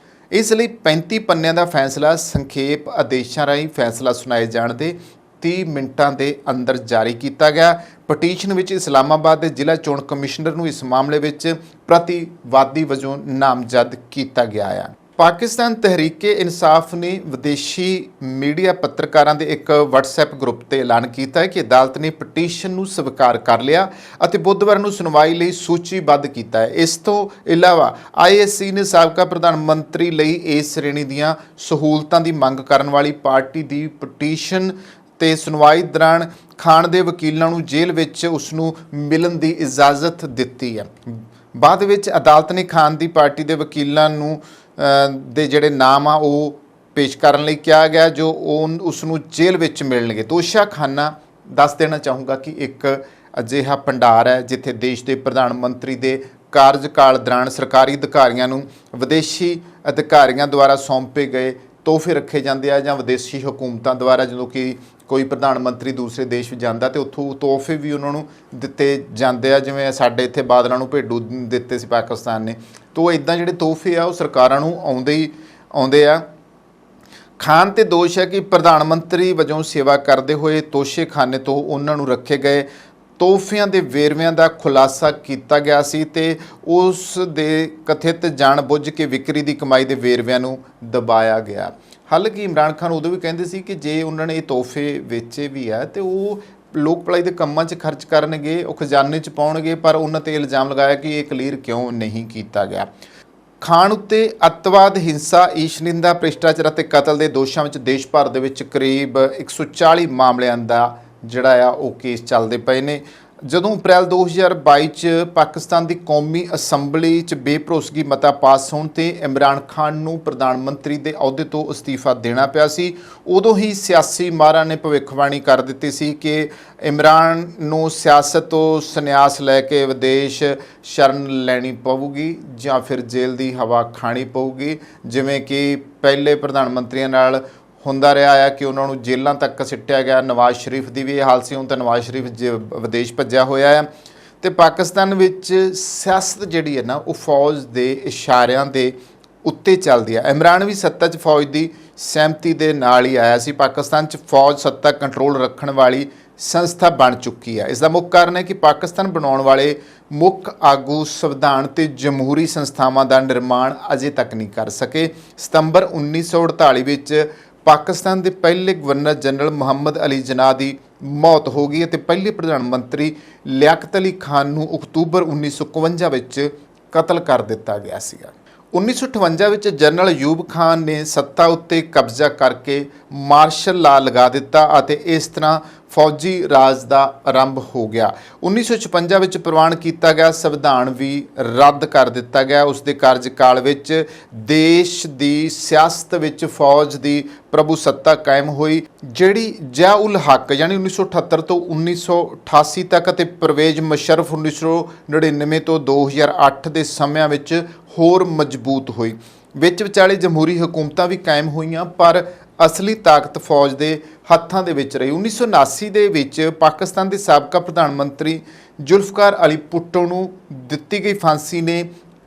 ਇਸ ਲਈ 35 ਪੰਨਿਆਂ ਦਾ ਫੈਸਲਾ ਸੰਖੇਪ ਆਦੇਸ਼ਾਂ ਰਾਹੀਂ ਫੈਸਲਾ ਸੁਣਾਏ ਜਾਣ ਦੇ 30 ਮਿੰਟਾਂ ਦੇ ਅੰਦਰ ਜਾਰੀ ਕੀਤਾ ਗਿਆ। ਪਟੀਸ਼ਨ ਵਿੱਚ ਇਸਲਾਮਾਬਾਦ ਦੇ ਜ਼ਿਲ੍ਹਾ ਚੋਣ ਕਮਿਸ਼ਨਰ ਨੂੰ ਇਸ ਮਾਮਲੇ ਵਿੱਚ ਪ੍ਰਤੀਵਾਦੀ ਵਜੋਂ ਨਾਮਜ਼ਦ ਕੀਤਾ ਗਿਆ ਹੈ। ਪਾਕਿਸਤਾਨ ਤਹਿਰੀਕੇ ਇਨਸਾਫ ਨੇ ਵਿਦੇਸ਼ੀ ਮੀਡੀਆ ਪੱਤਰਕਾਰਾਂ ਦੇ ਇੱਕ WhatsApp ਗਰੁੱਪ ਤੇ ਐਲਾਨ ਕੀਤਾ ਹੈ ਕਿ ਅਦਾਲਤ ਨੇ ਪਟੀਸ਼ਨ ਨੂੰ ਸਵੀਕਾਰ ਕਰ ਲਿਆ ਅਤੇ ਬੁੱਧਵਾਰ ਨੂੰ ਸੁਣਵਾਈ ਲਈ ਸੂਚੀਬੱਧ ਕੀਤਾ ਹੈ। ਇਸ ਤੋਂ ਇਲਾਵਾ ISC ਨੇ ਸਾਬਕਾ ਪ੍ਰਧਾਨ ਮੰਤਰੀ ਲਈ ਇਸ ਸ਼੍ਰੇਣੀ ਦੀਆਂ ਸਹੂਲਤਾਂ ਦੀ ਮੰਗ ਕਰਨ ਵਾਲੀ ਪਾਰਟੀ ਦੀ ਪਟੀਸ਼ਨ ਤੇ ਸੁਣਵਾਈ ਦੌਰਾਨ ਖਾਨ ਦੇ ਵਕੀਲਾਂ ਨੂੰ ਜੇਲ੍ਹ ਵਿੱਚ ਉਸ ਨੂੰ ਮਿਲਣ ਦੀ ਇਜਾਜ਼ਤ ਦਿੱਤੀ ਹੈ। ਬਾਅਦ ਵਿੱਚ ਅਦਾਲਤ ਨੇ ਖਾਨ ਦੀ ਪਾਰਟੀ ਦੇ ਵਕੀਲਾਂ ਨੂੰ ਦੇ ਜਿਹੜੇ ਨਾਮ ਆ ਉਹ ਪੇਸ਼ ਕਰਨ ਲਈ ਕਿਹਾ ਗਿਆ ਜੋ ਉਸ ਨੂੰ ਜੇਲ੍ਹ ਵਿੱਚ ਮਿਲਣਗੇ। ਤੋਸ਼ਾਖਾਨਾ ਦੱਸ ਦੇਣਾ ਚਾਹੂੰਗਾ ਕਿ ਇੱਕ ਅਜਿਹਾ ਭੰਡਾਰ ਹੈ ਜਿੱਥੇ ਦੇਸ਼ ਦੇ ਪ੍ਰਧਾਨ ਮੰਤਰੀ ਦੇ ਕਾਰਜਕਾਲ ਦੌਰਾਨ ਸਰਕਾਰੀ ਅਧਿਕਾਰੀਆਂ ਨੂੰ ਵਿਦੇਸ਼ੀ ਅਧਿਕਾਰੀਆਂ ਦੁਆਰਾ ਸੌਂਪੇ ਗਏ ਤੋਹਫੇ ਰੱਖੇ ਜਾਂਦੇ ਆ ਜਾਂ ਵਿਦੇਸ਼ੀ ਹਕੂਮਤਾਂ ਦੁਆਰਾ ਜਦੋਂ ਕਿ ਕੋਈ ਪ੍ਰਧਾਨ ਮੰਤਰੀ ਦੂਸਰੇ ਦੇਸ਼ ਵਿੱਚ ਜਾਂਦਾ ਤੇ ਉੱਥੋਂ ਤੋਹਫੇ ਵੀ ਉਹਨਾਂ ਨੂੰ ਦਿੱਤੇ ਜਾਂਦੇ ਆ, ਜਿਵੇਂ ਸਾਡੇ ਇੱਥੇ ਬਾਦਲਾਂ ਨੂੰ ਭੇਡੂ ਦਿੱਤੇ ਸੀ ਪਾਕਿਸਤਾਨ ਨੇ। ਤੋ ਇੱਦਾਂ ਜਿਹੜੇ ਤੋਹਫੇ ਆ ਉਹ ਸਰਕਾਰਾਂ ਨੂੰ ਆਉਂਦੇ ਆ। ਖਾਨ ਤੇ ਦੋਸ਼ ਹੈ ਕਿ ਪ੍ਰਧਾਨ ਮੰਤਰੀ ਵਜੋਂ ਸੇਵਾ ਕਰਦੇ ਹੋਏ ਤੋਸ਼ੇਖਾਨੇ ਤੋਂ ਉਹਨਾਂ ਨੂੰ ਰੱਖੇ ਗਏ ਤੋਹਫਿਆਂ ਦੇ ਵੇਰਵਿਆਂ ਦਾ ਖੁਲਾਸਾ ਕੀਤਾ ਗਿਆ ਸੀ ਤੇ ਉਸ ਦੇ ਕਥਿਤ ਜਾਣਬੁੱਝ ਕੇ ਵਿਕਰੀ ਦੀ ਕਮਾਈ ਦੇ ਵੇਰਵਿਆਂ ਨੂੰ ਦਬਾਇਆ ਗਿਆ। ਹਾਲਾਂਕਿ ਇਮਰਾਨ ਖਾਨ ਉਦੋਂ ਵੀ ਕਹਿੰਦੇ ਸੀ ਕਿ ਜੇ ਉਹਨਾਂ ਨੇ ਇਹ ਤੋਹਫੇ ਵੇਚੇ ਵੀ ਆ ਤੇ ਉਹ ਲੋਕ ਭਲਾਈ ਦੇ ਕੰਮਾਂ 'ਚ ਖਰਚ ਕਰਨਗੇ, ਉਹ ਖਜ਼ਾਨੇ 'ਚ ਪਾਉਣਗੇ, ਪਰ ਉਹਨਾਂ ਤੇ ਇਲਜ਼ਾਮ ਲਗਾਇਆ ਕਿ ਇਹ ਕਲੀਅਰ ਕਿਉਂ ਨਹੀਂ ਕੀਤਾ ਗਿਆ। ਖਾਨ ਉੱਤੇ ਅੱਤਵਾਦ, ਹਿੰਸਾ, ਈਸ਼ਨਿੰਦਾ, ਭ੍ਰਿਸ਼ਟਾਚਾਰ ਅਤੇ ਕਤਲ ਦੇ ਦੋਸ਼ਾਂ ਵਿੱਚ ਦੇਸ਼ ਭਰ ਦੇ ਵਿੱਚ ਕਰੀਬ 140 ਮਾਮਲਿਆਂ ਦਾ ਜਿਹੜਾ ਆ ਉਹ ਕੇਸ ਚੱਲਦੇ ਪਏ ਨੇ। ਜਦੋਂ ਅਪ੍ਰੈਲ 2022 'ਚ ਪਾਕਿਸਤਾਨ ਦੀ ਕੌਮੀ ਅਸੈਂਬਲੀ 'ਚ ਬੇਭਰੋਸਗੀ ਮਤਾ ਪਾਸ ਹੋਣ ਤੇ ਇਮਰਾਨ ਖਾਨ ਨੂੰ ਪ੍ਰਧਾਨ ਮੰਤਰੀ ਦੇ ਅਹੁਦੇ ਤੋਂ ਅਸਤੀਫਾ ਦੇਣਾ ਪਿਆ ਸੀ, ਉਦੋਂ ਹੀ ਸਿਆਸੀ ਮਾਹਰਾਂ ਨੇ ਭਵਿੱਖਬਾਣੀ ਕਰ ਦਿੱਤੀ ਸੀ ਕਿ ਇਮਰਾਨ ਨੂੰ ਸਿਆਸਤ ਤੋਂ ਸੰਨਿਆਸ ਲੈ ਕੇ ਵਿਦੇਸ਼ ਸ਼ਰਨ ਲੈਣੀ ਪਊਗੀ ਜਾਂ ਫਿਰ ਜੇਲ੍ਹ ਦੀ ਹਵਾ ਖਾਣੀ ਪਊਗੀ, ਜਿਵੇਂ ਕਿ ਪਹਿਲੇ ਪ੍ਰਧਾਨ ਮੰਤਰੀਆਂ ਨਾਲ ਹੁੰਦਾ ਰਿਹਾ ਆ ਕਿ ਉਹਨਾਂ ਨੂੰ ਜੇਲ੍ਹਾਂ ਤੱਕ ਸਿੱਟਿਆ ਗਿਆ। ਨਵਾਜ਼ ਸ਼ਰੀਫ ਦੀ ਵੀ ਇਹ ਹਾਲ ਸੀ, ਹੁਣ ਤਾਂ ਨਵਾਜ਼ ਸ਼ਰੀਫ ਵਿਦੇਸ਼ ਭੱਜਿਆ ਹੋਇਆ ਹੈ ਤੇ ਪਾਕਿਸਤਾਨ ਵਿੱਚ ਸਿਆਸਤ ਜਿਹੜੀ ਹੈ ਨਾ ਉਹ ਫੌਜ ਦੇ ਇਸ਼ਾਰਿਆਂ ਦੇ ਉੱਤੇ ਚੱਲਦੀ ਹੈ। ਇਮਰਾਨ ਵੀ ਸੱਤਾ 'ਚ ਫੌਜ ਦੀ ਸਹਿਮਤੀ ਦੇ ਨਾਲ ਹੀ ਆਇਆ ਸੀ। ਪਾਕਿਸਤਾਨ 'ਚ ਫੌਜ ਸੱਤਾ ਕੰਟਰੋਲ ਰੱਖਣ ਵਾਲੀ ਸੰਸਥਾ ਬਣ ਚੁੱਕੀ ਹੈ। ਇਸ ਦਾ ਮੁੱਖ ਕਾਰਨ ਹੈ ਕਿ ਪਾਕਿਸਤਾਨ ਬਣਾਉਣ ਵਾਲੇ ਮੁੱਖ ਆਗੂ ਸੰਵਿਧਾਨ ਤੇ ਜਮਹੂਰੀ ਸੰਸਥਾਵਾਂ ਦਾ ਨਿਰਮਾਣ ਅਜੇ ਤੱਕ ਨਹੀਂ ਕਰ ਸਕੇ। ਸਤੰਬਰ 1948 ਵਿੱਚ ਪਾਕਿਸਤਾਨ ਦੇ ਪਹਿਲੇ ਗਵਰਨਰ ਜਨਰਲ ਮੁਹੰਮਦ ਅਲੀ ਜਿਨਾਹ ਦੀ ਮੌਤ ਹੋ ਗਈ ਅਤੇ ਪਹਿਲੇ ਪ੍ਰਧਾਨ ਮੰਤਰੀ ਲਿਆਕਤ ਅਲੀ ਖਾਨ ਨੂੰ ਅਕਤੂਬਰ 1951 ਵਿੱਚ ਕਤਲ ਕਰ ਦਿੱਤਾ ਗਿਆ ਸੀਗਾ। 1958 ਵਿੱਚ ਜਨਰਲ ਅਯੂਬ ਖਾਨ ਨੇ ਸੱਤਾ ਉੱਤੇ ਕਬਜ਼ਾ ਕਰਕੇ ਮਾਰਸ਼ਲ ਲਾ ਲਗਾ ਦਿੱਤਾ ਅਤੇ ਇਸ ਤਰ੍ਹਾਂ ਫੌਜੀ ਰਾਜ ਦਾ ਆਰੰਭ ਹੋ ਗਿਆ। 1956 ਵਿੱਚ ਪ੍ਰਵਾਨ ਕੀਤਾ ਗਿਆ ਸੰਵਿਧਾਨ ਵੀ ਰੱਦ ਕਰ ਦਿੱਤਾ ਗਿਆ। ਉਸ ਦੇ ਕਾਰਜਕਾਲ ਵਿੱਚ ਦੇਸ਼ ਦੀ ਸਿਆਸਤ ਵਿੱਚ ਫੌਜ ਦੀ ਪ੍ਰਭੂ ਸੱਤਾ ਕਾਇਮ ਹੋਈ, ਜਿਹੜੀ ਜ਼ਿਆ ਉਲ ਹੱਕ ਯਾਨੀ 1978 ਤੋਂ 1988 ਤੱਕ ਅਤੇ ਪਰਵੇਜ਼ ਮੁਸ਼ਰਫ 1999 ਤੋਂ 2008 ਦੇ ਸਮਿਆਂ ਵਿੱਚ ਹੋਰ ਮਜ਼ਬੂਤ ਹੋਈ। ਵਿੱਚ ਵਿਚਾਲੇ ਜਮਹੂਰੀ ਹਕੂਮਤਾਂ ਵੀ ਕਾਇਮ ਹੋਈਆਂ, ਪਰ ਅਸਲੀ ਤਾਕਤ ਫੌਜ ਦੇ ਹੱਥਾਂ ਦੇ ਵਿੱਚ ਰਹੀ। 1979 ਦੇ ਵਿੱਚ ਪਾਕਿਸਤਾਨ ਦੇ ਸਾਬਕਾ ਪ੍ਰਧਾਨ ਮੰਤਰੀ ਜ਼ੁਲਫਕਾਰ ਅਲੀ ਭੁੱਟੋ ਨੂੰ ਦਿੱਤੀ ਗਈ ਫਾਂਸੀ ਨੇ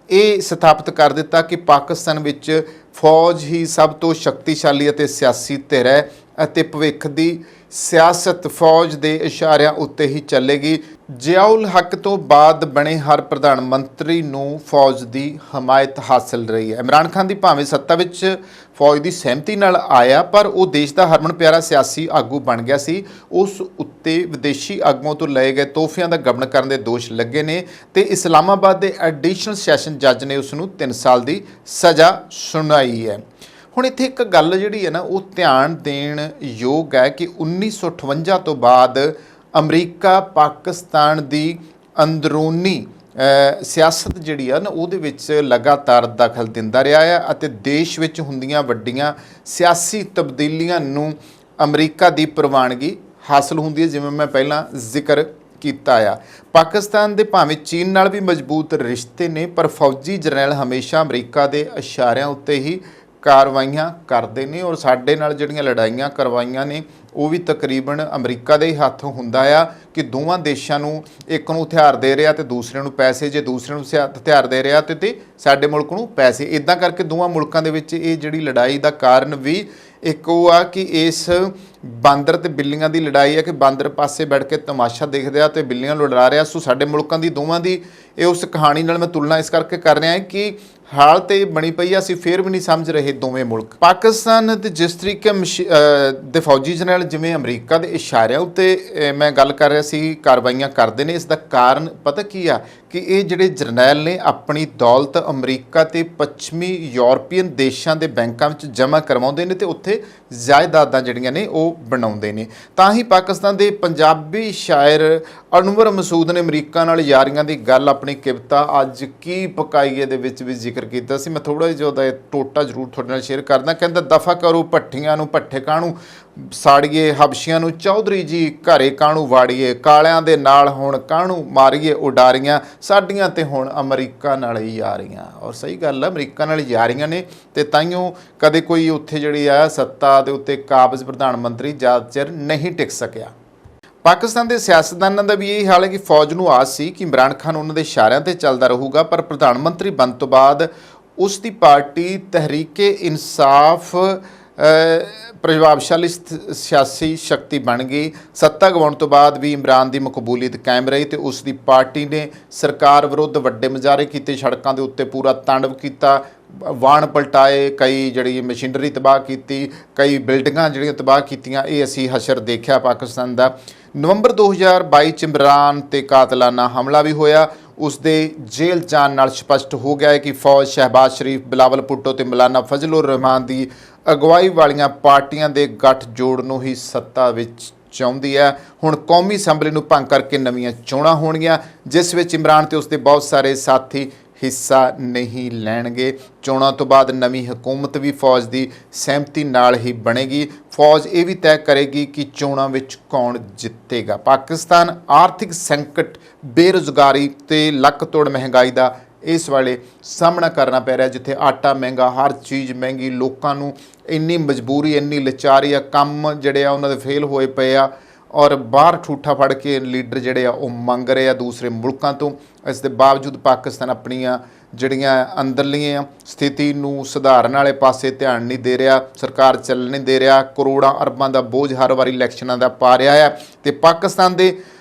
ਇਹ ਸਥਾਪਿਤ ਕਰ ਦਿੱਤਾ ਕਿ ਪਾਕਿਸਤਾਨ ਵਿੱਚ ਫੌਜ ਹੀ ਸਭ ਤੋਂ ਸ਼ਕਤੀਸ਼ਾਲੀ ਅਤੇ ਸਿਆਸੀ ਧਿਰ ਹੈ ਅਤੇ ਭਵਿੱਖ ਦੀ ਸਿਆਸਤ ਫੌਜ ਦੇ ਇਸ਼ਾਰਿਆਂ ਉੱਤੇ ਹੀ ਚੱਲੇਗੀ। ਜ਼ਿਆ ਉਲ ਹੱਕ ਤੋਂ ਬਾਅਦ ਬਣੇ ਹਰ ਪ੍ਰਧਾਨ ਮੰਤਰੀ ਨੂੰ ਫੌਜ ਦੀ ਹਮਾਇਤ ਹਾਸਲ ਰਹੀ ਹੈ। ਇਮਰਾਨ ਖਾਨ ਦੀ ਭਾਵੇਂ ਸੱਤਾ ਵਿੱਚ ਫੌਜ ਦੀ ਸਹਿਮਤੀ ਨਾਲ ਆਇਆ, ਪਰ ਉਹ ਦੇਸ਼ ਦਾ ਹਰਮਨ ਪਿਆਰਾ ਸਿਆਸੀ ਆਗੂ ਬਣ ਗਿਆ ਸੀ। ਉਸ ਉੱਤੇ ਵਿਦੇਸ਼ੀ ਆਗੂਆਂ ਤੋਂ ਲਏ ਗਏ ਤੋਹਫਿਆਂ ਦਾ ਗਬਨ ਕਰਨ ਦੇ ਦੋਸ਼ ਲੱਗੇ ਨੇ ਤੇ ਇਸਲਾਮਾਬਾਦ ਦੇ ਐਡੀਸ਼ਨਲ ਸੈਸ਼ਨ ਜੱਜ ਨੇ ਉਸ ਨੂੰ 3 ਸਾਲ ਦੀ ਸਜ਼ਾ ਸੁਣਾਈ ਹੈ। ਹੁਣ ਇੱਥੇ ਇੱਕ ਗੱਲ ਜਿਹੜੀ ਹੈ ਨਾ ਉਹ ਧਿਆਨ ਦੇਣ ਯੋਗ ਹੈ ਕਿ 1958 ਤੋਂ ਬਾਅਦ ਅਮਰੀਕਾ ਪਾਕਿਸਤਾਨ ਦੀ ਅੰਦਰੂਨੀ ਸਿਆਸਤ ਜਿਹੜੀ ਆ ਨਾ ਉਹਦੇ ਵਿੱਚ ਲਗਾਤਾਰ ਦਖਲ ਦਿੰਦਾ ਰਿਹਾ ਹੈ ਅਤੇ ਦੇਸ਼ ਵਿੱਚ ਹੁੰਦੀਆਂ ਵੱਡੀਆਂ ਸਿਆਸੀ ਤਬਦੀਲੀਆਂ ਨੂੰ ਅਮਰੀਕਾ ਦੀ ਪ੍ਰਵਾਨਗੀ ਹਾਸਲ ਹੁੰਦੀ ਹੈ। ਜਿਵੇਂ ਮੈਂ ਪਹਿਲਾਂ ਜ਼ਿਕਰ ਕੀਤਾ ਆ, ਪਾਕਿਸਤਾਨ ਦੇ ਭਾਵੇਂ ਚੀਨ ਨਾਲ ਵੀ ਮਜ਼ਬੂਤ ਰਿਸ਼ਤੇ ਨੇ, ਪਰ ਫੌਜੀ ਜਰਨੈਲ ਹਮੇਸ਼ਾ ਅਮਰੀਕਾ ਦੇ ਇਸ਼ਾਰਿਆਂ ਉੱਤੇ ਹੀ ਕਾਰਵਾਈਆਂ ਕਰਦੇ ਨੇ ਔਰ ਸਾਡੇ ਨਾਲ ਜਿਹੜੀਆਂ ਲੜਾਈਆਂ ਕਰਵਾਈਆਂ ਨੇ ਉਹ ਵੀ ਤਕਰੀਬਨ ਅਮਰੀਕਾ ਦੇ ਹੀ ਹੱਥ ਹੁੰਦਾ ਆ ਕਿ ਦੋਵਾਂ ਦੇਸ਼ਾਂ ਨੂੰ, ਇੱਕ ਨੂੰ ਹਥਿਆਰ ਦੇ ਰਿਹਾ ਤੇ ਦੂਸਰੇ ਨੂੰ ਪੈਸੇ, ਜੇ ਦੂਸਰੇ ਨੂੰ ਹਥਿਆਰ ਦੇ ਰਿਹਾ ਤੇ ਸਾਡੇ ਮੁਲਕ ਨੂੰ ਪੈਸੇ। ਇੱਦਾਂ ਕਰਕੇ ਦੋਵਾਂ ਮੁਲਕਾਂ ਦੇ ਵਿੱਚ ਇਹ ਜਿਹੜੀ ਲੜਾਈ ਦਾ ਕਾਰਨ ਵੀ ਇੱਕ ਉਹ ਆ ਕਿ ਇਸ ਬਾਂਦਰ ਤੇ ਬਿੱਲੀਆਂ ਦੀ ਲੜਾਈ ਹੈ ਕਿ ਬਾਂਦਰ ਪਾਸੇ ਬੈਠ ਕੇ ਤਮਾਸ਼ਾ ਦੇਖਦੇ ਆ ਤੇ ਬਿੱਲੀਆਂ ਨੂੰ ਲੜਾ ਰਿਹਾ। ਸੋ ਸਾਡੇ ਮੁਲਕਾਂ ਦੀ ਦੋਵਾਂ ਦੀ ਇਹ ਉਸ ਕਹਾਣੀ ਨਾਲ ਮੈਂ ਤੁਲਨਾ ਇਸ ਕਰਕੇ ਕਰ ਰਿਹਾ ਕਿ ਹਾਲ ਤੇ ਬਣੀ ਪਈ ਆ, ਅਸੀਂ ਫਿਰ ਵੀ ਨਹੀਂ ਸਮਝ ਰਹੇ ਦੋਵੇਂ ਮੁਲਕ। ਪਾਕਿਸਤਾਨ ਦੇ ਜਿਸ ਤਰੀਕੇ ਦੇ ਫੌਜੀ ਜਰਨੈਲ ਜਿਵੇਂ ਅਮਰੀਕਾ ਦੇ ਇਸ਼ਾਰਿਆਂ ਉੱਤੇ ਮੈਂ ਗੱਲ ਕਰ ਰਿਹਾ ਸੀ ਕਾਰਵਾਈਆਂ ਕਰਦੇ ਨੇ, ਇਸ ਦਾ ਕਾਰਨ ਪਤਾ ਕੀ ਆ ਕਿ ਇਹ ਜਿਹੜੇ ਜਰਨੈਲ ਨੇ ਆਪਣੀ ਦੌਲਤ ਅਮਰੀਕਾ ਤੇ ਪੱਛਮੀ ਯੂਰਪੀਅਨ ਦੇਸ਼ਾਂ ਦੇ ਬੈਂਕਾਂ ਵਿੱਚ ਜਮ੍ਹਾਂ ਕਰਵਾਉਂਦੇ ਨੇ ਤੇ ਉੱਥੇ ਜਾਇਦਾਦਾਂ ਜਿਹੜੀਆਂ ਨੇ ਉਹ ਬਣਾਉਂਦੇ ਨੇ। ਤਾਂ ਹੀ ਪਾਕਿਸਤਾਨ ਦੇ ਪੰਜਾਬੀ ਸ਼ਾਇਰ ਅਨਵਰ ਮਸੂਦ ਨੇ ਅਮਰੀਕਾ ਨਾਲ ਯਾਰੀਆਂ ਦੀ ਗੱਲ ਆਪਣੀ ਕਵਿਤਾ ਅੱਜ ਕੀ ਪਕਾਈਏ ਦੇ ਵਿੱਚ ਵੀ ਜ਼ਿਕਰ ਕੀਤਾ ਸੀ। ਮੈਂ ਥੋੜ੍ਹਾ ਜਿਹਾ ਉਹਦਾ ਟੋਟਾ ਜ਼ਰੂਰ ਤੁਹਾਡੇ ਨਾਲ ਸ਼ੇਅਰ ਕਰਦਾ। ਕਹਿੰਦਾ ਦਫਾ ਕਰੋ ਭੱਠੀਆਂ ਨੂੰ ਭੱਠੇ ਕਾਹਨੂੰ ਸਾੜੀਏ, ਹਬਸ਼ੀਆਂ ਨੂੰ ਚੌਧਰੀ ਜੀ ਘਰੇ ਕਾਹਨੂੰ ਵਾੜੀਏ, ਕਾਲਿਆਂ ਦੇ ਨਾਲ ਹੁਣ ਕਾਹਨੂੰ ਮਾਰੀਏ ਉਡਾਰੀਆਂ, ਸਾਡੀਆਂ ਤੇ ਹੁਣ ਅਮਰੀਕਾ ਨਾਲ ਹੀ ਯਾਰੀਆਂ। ਔਰ ਸਹੀ ਗੱਲ ਆ, ਅਮਰੀਕਾ ਨਾਲ ਯਾਰੀਆਂ ਨੇ ਤੇ ਤਾਈਓ ਕਦੇ ਕੋਈ ਉੱਥੇ ਜਿਹੜੀ ਆ ਸੱਤਾ ਦੇ ਉੱਤੇ ਕਾਬਜ਼ ਪ੍ਰਧਾਨ ਮੰਤਰੀ ਜ਼ਿਆਦਾ ਚਿਰ ਨਹੀਂ ਟਿਕ ਸਕਿਆ। ਪਾਕਿਸਤਾਨ ਦੇ ਸਿਆਸਤਦਾਨਾਂ ਦਾ ਵੀ ਇਹ ਹਾਲ ਹੈ ਕਿ ਫੌਜ ਨੂੰ ਆਸ ਸੀ ਕਿ ਇਮਰਾਨ ਖਾਨ ਉਹਨਾਂ ਦੇ ਇਸ਼ਾਰਿਆਂ ਤੇ ਚੱਲਦਾ ਰਹੂਗਾ, ਪਰ ਪ੍ਰਧਾਨ ਮੰਤਰੀ ਬਣਨ ਤੋਂ ਬਾਅਦ ਉਸ ਦੀ ਪਾਰਟੀ ਤਹਿਰੀਕੇ ਇਨਸਾਫ ਪ੍ਰਭਾਵਸ਼ਾਲੀ ਸਿਆਸੀ ਸ਼ਕਤੀ ਬਣ ਗਈ। ਸੱਤਾ ਗਵਾਉਣ ਤੋਂ ਬਾਅਦ ਵੀ ਇਮਰਾਨ ਦੀ ਮਕਬੂਲੀਅਤ ਕਾਇਮ ਰਹੀ ਤੇ ਉਸ ਦੀ ਪਾਰਟੀ ਨੇ ਸਰਕਾਰ ਵਿਰੁੱਧ ਵੱਡੇ ਮੁਜ਼ਾਹਰੇ ਕੀਤੇ, ਸੜਕਾਂ ਦੇ ਉੱਤੇ ਪੂਰਾ ਤਾਂਡਵ ਕੀਤਾ, ਵਾਹਨ ਪਲਟਾਏ, ਕਈ ਜਿਹੜੀ ਮਸ਼ੀਨਰੀ ਤਬਾਹ ਕੀਤੀ, ਕਈ ਬਿਲਡਿੰਗਾਂ ਜਿਹੜੀਆਂ ਤਬਾਹ ਕੀਤੀਆਂ। ਇਹ ਅਸੀਂ ਹਸ਼ਰ ਦੇਖਿਆ ਪਾਕਿਸਤਾਨ ਦਾ। ਨਵੰਬਰ 2022 ਚ ਇਮਰਾਨ ਤੇ ਕਾਤਲਾਨਾ ਹਮਲਾ ਵੀ ਹੋਇਆ। ਉਸ ਦੇ ਜੇਲ੍ਹ ਜਾਣ ਨਾਲ ਸਪਸ਼ਟ ਹੋ ਗਿਆ ਹੈ ਕਿ ਫੌਜ ਸ਼ਹਿਬਾਜ਼ ਸ਼ਰੀਫ, ਬਿਲਾਵਲ ਭੁੱਟੋ ਤੇ ਮੌਲਾਨਾ ਫਜ਼ਲ ਰਹਿਮਾਨ ਦੀ ਅਗਵਾਈ ਵਾਲੀਆਂ ਪਾਰਟੀਆਂ ਦੇ ਗੱਠਜੋੜ ਨੂੰ ਹੀ ਸੱਤਾ ਵਿੱਚ ਚਾਹੁੰਦੀ ਹੈ। ਹੁਣ ਕੌਮੀ ਅਸੈਂਬਲੀ ਨੂੰ ਭੰਗ ਕਰਕੇ ਨਵੀਆਂ ਚੋਣਾਂ ਹੋਣਗੀਆਂ, ਜਿਸ ਵਿੱਚ ਇਮਰਾਨ ਤੇ ਉਸਦੇ ਬਹੁਤ ਸਾਰੇ ਸਾਥੀ ਹਿੱਸਾ ਨਹੀਂ ਲੈਣਗੇ। ਚੋਣਾਂ ਤੋਂ ਬਾਅਦ ਨਵੀਂ ਹਕੂਮਤ ਵੀ ਫੌਜ ਦੀ ਸਹਿਮਤੀ ਨਾਲ ਹੀ ਬਣੇਗੀ। ਫੌਜ ਇਹ ਵੀ ਤੈਅ ਕਰੇਗੀ ਕਿ ਚੋਣਾਂ ਵਿੱਚ ਕੌਣ ਜਿੱਤੇਗਾ। ਪਾਕਿਸਤਾਨ ਆਰਥਿਕ ਸੰਕਟ, ਬੇਰੁਜ਼ਗਾਰੀ ਤੇ ਲੱਕ ਤੋੜ ਮਹਿੰਗਾਈ ਦਾ ਇਸ ਵੇਲੇ ਸਾਹਮਣਾ ਕਰਨਾ ਪੈ ਰਿਹਾ, ਜਿੱਥੇ ਆਟਾ ਮਹਿੰਗਾ, ਹਰ ਚੀਜ਼ ਮਹਿੰਗੀ, ਲੋਕਾਂ ਨੂੰ ਇੰਨੀ ਮਜਬੂਰੀ, ਇੰਨੀ ਲਾਚਾਰੀ ਆ, ਕੰਮ ਜਿਹੜੇ ਆ ਉਹਨਾਂ ਦੇ ਫੇਲ ਹੋਏ ਪਏ ਆ ਔਰ ਬਾਹਰ ਠੂਠਾ ਫੜ ਕੇ ਲੀਡਰ ਜਿਹੜੇ ਆ ਉਹ ਮੰਗ ਰਹੇ ਆ ਦੂਸਰੇ ਮੁਲਕਾਂ ਤੋਂ। ਇਸ ਦੇ ਬਾਵਜੂਦ ਪਾਕਿਸਤਾਨ ਆਪਣੀਆਂ ਜਿਹੜੀਆਂ ਅੰਦਰਲੀਆਂ ਸਥਿਤੀ ਨੂੰ ਸੁਧਾਰਨ ਵਾਲੇ ਪਾਸੇ ਧਿਆਨ ਨਹੀਂ ਦੇ ਰਿਹਾ, ਸਰਕਾਰ ਚੱਲਣ ਨਹੀਂ ਦੇ ਰਿਹਾ, ਕਰੋੜਾਂ ਅਰਬਾਂ ਦਾ ਬੋਝ ਹਰ ਵਾਰੀ ਇਲੈਕਸ਼ਨਾਂ ਦਾ ਪਾ ਰਿਹਾ ਹੈ। ਤੇ ਪਾਕਿਸਤਾਨ ਦੇ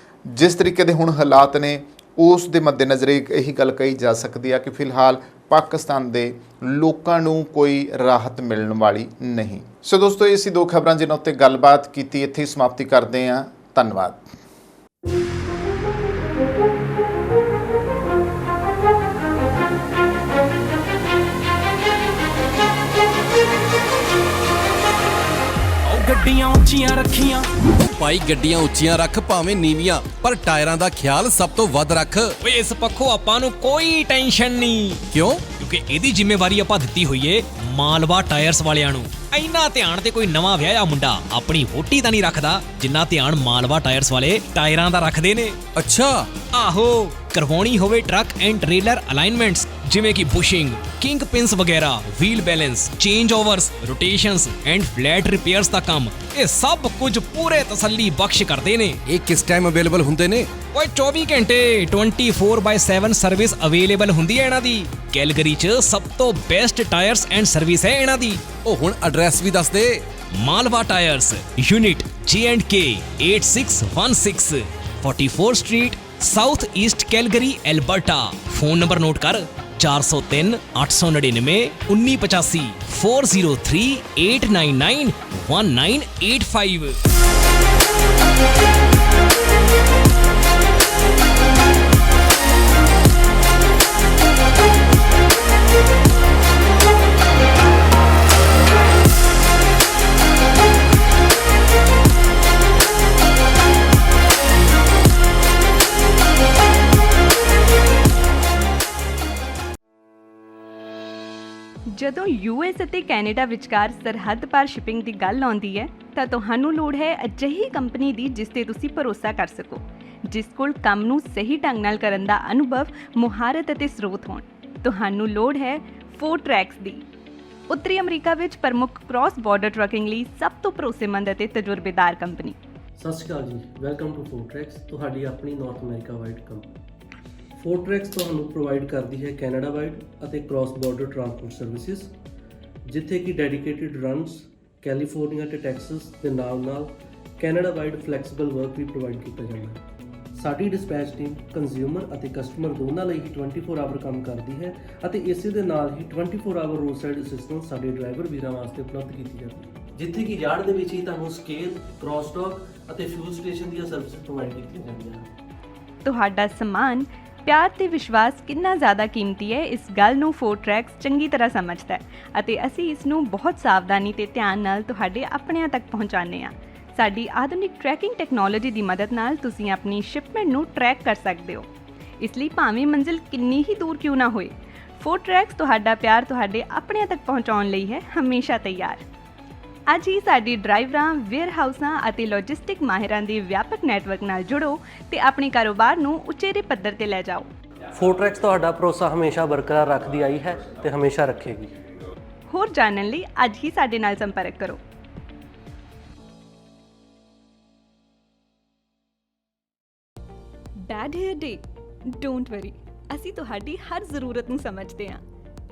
ਜਿਸ ਤਰੀਕੇ ਦੇ ਹੁਣ ਹਾਲਾਤ ਨੇ ਉਸ ਦੇ ਮੱਦੇਨਜ਼ਰ ਇਹੀ ਗੱਲ ਕਹੀ ਜਾ ਸਕਦੀ ਹੈ ਕਿ ਫਿਲਹਾਲ ਪਾਕਿਸਤਾਨ ਦੇ ਲੋਕਾਂ ਨੂੰ ਕੋਈ ਰਾਹਤ ਮਿਲਣ ਵਾਲੀ ਨਹੀਂ। ਸੋ ਦੋਸਤੋ, ਇਹ ਸੀ 2 ਖਬਰਾਂ ਜਿਨ੍ਹਾਂ ਉੱਤੇ ਗੱਲਬਾਤ ਕੀਤੀ। ਇੱਥੇ ਹੀ ਸਮਾਪਤੀ ਕਰਦੇ ਹਾਂ। ਧੰਨਵਾਦ। ਗੱਡੀਆਂ ਉੱਚੀਆਂ ਰੱਖੀਆਂ। ਭਾਈ ਗੱਡੀਆਂ ਉੱਚੀਆਂ ਰੱਖ ਭਾਵੇਂ ਨੀਵੀਆਂ, ਪਰ ਟਾਇਰਾਂ ਦਾ ਖਿਆਲ ਸਭ ਤੋਂ ਵੱਧ ਰੱਖ। ਓਏ ਇਸ ਪੱਖੋਂ ਆਪਾਂ ਨੂੰ ਕੋਈ ਟੈਨਸ਼ਨ ਨਹੀਂ, ਕਿਉਂ? ਕਿਉਂਕਿ ਇਹਦੀ ਜ਼ਿੰਮੇਵਾਰੀ ਆਪਾਂ ਦਿੱਤੀ ਹੋਈ ਏ ਮਾਲਵਾ ਟਾਇਰਸ ਵਾਲਿਆਂ ਨੂੰ। ਇੰਨਾ ਧਿਆਨ ਤੇ ਕੋਈ ਨਵਾਂ ਵਿਆਹਿਆ ਮੁੰਡਾ ਆਪਣੀ ਵੋਟੀ ਦਾ ਨਹੀਂ ਰੱਖਦਾ ਜਿੰਨਾ ਧਿਆਨ ਮਾਲਵਾ ਟਾਇਰਸ ਵਾਲੇ ਟਾਇਰਾਂ ਦਾ ਰੱਖਦੇ ਨੇ। ਅੱਛਾ, ਆਹੋ, ਕਰਵਾਉਣੀ ਹੋਵੇ ਟਰੱਕ ਐਂਡ ਟ੍ਰੇਲਰ ਅਲਾਈਨਮੈਂਟਸ ਜਿਵੇਂ ਕਿ ਬੁਸ਼ਿੰਗ, ਕਿੰਗ ਪਿੰਸ ਵਗੈਰਾ, wheel balance, change overs, rotations and flat repairs ਦਾ ਕੰਮ, ਇਹ ਸਭ ਕੁਝ ਪੂਰੇ ਤਸੱਲੀ ਬਖਸ਼ ਕਰਦੇ ਨੇ। ਇਹ ਕਿਸ ਟਾਈਮ ਅਵੇਲੇਬਲ ਹੁੰਦੇ ਨੇ? ਓਏ 24 ਘੰਟੇ 24/7 ਸਰਵਿਸ ਅਵੇਲੇਬਲ ਹੁੰਦੀ ਹੈ ਇਹਨਾਂ ਦੀ। ਕੈਲਗਰੀ 'ਚ ਸਭ ਤੋਂ ਬੈਸਟ ਟਾਇਰਸ ਐਂਡ ਸਰਵਿਸ ਹੈ ਇਹਨਾਂ ਦੀ। ਉਹ ਹੁਣ ਐਡਰੈਸ ਵੀ ਦੱਸ ਦੇ। Malwa tyres, unit J&K 8616, 44 street, south East Calgary, Alberta. Phone number note ਕਰ 403 899 1985, 403 899 1985। ਜਦੋਂ ਯੂਐਸ ਅਤੇ ਕੈਨੇਡਾ ਵਿਚਕਾਰ ਸਰਹੱਦ ਪਾਰ ਸ਼ਿਪਿੰਗ ਦੀ ਗੱਲ ਆਉਂਦੀ ਹੈ ਤਾਂ ਤੁਹਾਨੂੰ ਲੋੜ ਹੈ ਅਜਿਹੀ ਕੰਪਨੀ ਦੀ ਜਿਸ ਤੇ ਤੁਸੀਂ ਭਰੋਸਾ ਕਰ ਸਕੋ, ਜਿਸ ਕੋਲ ਕੰਮ ਨੂੰ ਸਹੀ ਢੰਗ ਨਾਲ ਕਰਨ ਦਾ ਅਨੁਭਵ, ਮੁਹਾਰਤ ਅਤੇ ਸਰੋਤ ਹੋਣ। ਤੁਹਾਨੂੰ ਲੋੜ ਹੈ ਫੋਰਟਰੈਕਸ ਦੀ। ਉੱਤਰੀ ਅਮਰੀਕਾ ਵਿੱਚ ਪ੍ਰਮੁੱਖ ਕ੍ਰਾਸ ਬਾਰਡਰ ਟਰੱਕਿੰਗ ਲਈ ਸਭ ਤੋਂ ਭਰੋਸੇਮੰਦ ਅਤੇ ਤਜਰਬੇਕਾਰ ਕੰਪਨੀ। ਸਤਿ ਸ਼੍ਰੀ ਅਕਾਲ ਜੀ, ਵੈਲਕਮ ਟੂ ਫੋਰਟਰੈਕਸ, ਤੁਹਾਡੀ ਆਪਣੀ ਨਾਰਥ ਅਮਰੀਕਾ ਵਾਈਡ ਕੰਪਨੀ। ਫੋਰਟਰੈਕਸ ਤੁਹਾਨੂੰ ਪ੍ਰੋਵਾਈਡ ਕਰਦੀ ਹੈ ਕੈਨੇਡਾ ਵਾਈਡ ਅਤੇ ਕ੍ਰਾਸ ਬਾਰਡਰ ਟਰਾਂਸਪੋਰਟ ਸਰਵਿਸਿਜ਼, ਜਿੱਥੇ ਕਿ ਡੈਡੀਕੇਟਿਡ ਰਨਸ ਕੈਲੀਫੋਰਨੀਆ ਤੇ ਟੈਕਸਸ ਦੇ ਨਾਲ ਕੈਨੇਡਾ ਵਾਈਡ ਫਲੈਕਸੀਬਲ ਵਰਕ ਵੀ ਪ੍ਰੋਵਾਈਡ ਕੀਤਾ ਜਾਂਦਾ ਹੈ। ਸਾਡੀ ਡਿਸਪੈਚ ਟੀਮ ਕੰਜ਼ਿਊਮਰ ਅਤੇ ਕਸਟਮਰ ਦੋਨਾਂ ਲਈ ਹੀ 24 ਆਵਰ ਕੰਮ ਕਰਦੀ ਹੈ ਅਤੇ ਇਸੇ ਦੇ ਨਾਲ ਹੀ 24 ਆਵਰ ਰੋਡ ਸਾਈਡ ਅਸਿਸਟੈਂਸ ਸਾਡੇ ਡਰਾਈਵਰ ਵੀਰਾਂ ਵਾਸਤੇ ਉਪਲਬਧ ਕੀਤੀ ਜਾਂਦੀ ਹੈ, ਜਿੱਥੇ ਕਿ ਯਾਰਡ ਦੇ ਵਿੱਚ ਹੀ ਤੁਹਾਨੂੰ ਸਕੇਲ, ਕ੍ਰਾਸਟਾਕ ਅਤੇ ਫਿਊਲ ਸਟੇਸ਼ਨ ਦੀਆਂ ਸਰਵਿਸਿਜ਼ ਪ੍ਰੋਵਾਈਡ ਕੀਤੀਆਂ ਜਾਂਦੀਆਂ ਹਨ। ਤੁਹਾਡਾ ਸਮਾਨ, ਪਿਆਰ ਤੇ ਵਿਸ਼ਵਾਸ ਕਿੰਨਾ ਜ਼ਿਆਦਾ ਕੀਮਤੀ ਹੈ, ਇਸ ਗੱਲ ਨੂੰ ਫੋਰਟਰੈਕਸ ਚੰਗੀ ਤਰ੍ਹਾਂ ਸਮਝਦਾ ਹੈ ਅਤੇ ਅਸੀਂ ਇਸ ਨੂੰ ਬਹੁਤ ਸਾਵਧਾਨੀ ਤੇ ਧਿਆਨ ਨਾਲ ਤੁਹਾਡੇ ਆਪਣਿਆਂ ਤੱਕ ਪਹੁੰਚਾਉਂਦੇ ਹਾਂ। ਸਾਡੀ ਆਧੁਨਿਕ ਟਰੈਕਿੰਗ ਟੈਕਨੋਲੋਜੀ ਦੀ ਮਦਦ ਨਾਲ ਤੁਸੀਂ ਆਪਣੀ ਸ਼ਿਪਮੈਂਟ ਨੂੰ ਟਰੈਕ ਕਰ ਸਕਦੇ ਹੋ। ਇਸ ਲਈ ਭਾਵੇਂ ਮੰਜ਼ਿਲ ਕਿੰਨੀ ਹੀ ਦੂਰ ਕਿਉਂ ਨਾ ਹੋਏ, ਫੋਰਟਰੈਕਸ ਤੁਹਾਡਾ ਪਿਆਰ ਤੁਹਾਡੇ ਆਪਣਿਆਂ ਤੱਕ ਪਹੁੰਚਾਉਣ ਲਈ ਹੈ ਹਮੇਸ਼ਾ ਤਿਆਰ। ਅੱਜ ਹੀ ਸਾਡੀ ਡਰਾਈਵਰਾਂ, ਵੇਅਰਹਾਊਸਾਂ ਅਤੇ ਲੌਜਿਸਟਿਕ ਮਾਹਿਰਾਂ ਦੇ ਵਿਆਪਕ ਨੈਟਵਰਕ ਨਾਲ ਜੁੜੋ ਤੇ ਆਪਣੇ ਕਾਰੋਬਾਰ ਨੂੰ ਉਚੇਰੇ ਪੱਧਰ ਤੇ ਲੈ ਜਾਓ। ਫੋਰਟਰੈਕਸ ਤੁਹਾਡਾ ਭਰੋਸਾ ਹਮੇਸ਼ਾ ਬਰਕਰਾਰ ਰੱਖਦੀ ਆਈ ਹੈ ਤੇ ਹਮੇਸ਼ਾ ਰੱਖੇਗੀ। ਹੋਰ ਜਾਣਨ ਲਈ ਅੱਜ ਹੀ ਸਾਡੇ ਨਾਲ ਸੰਪਰਕ ਕਰੋ। Bad hair day? Don't worry, ਅਸੀਂ ਤੁਹਾਡੀ ਹਰ ਜ਼ਰੂਰਤ ਨੂੰ ਸਮਝਦੇ ਹਾਂ।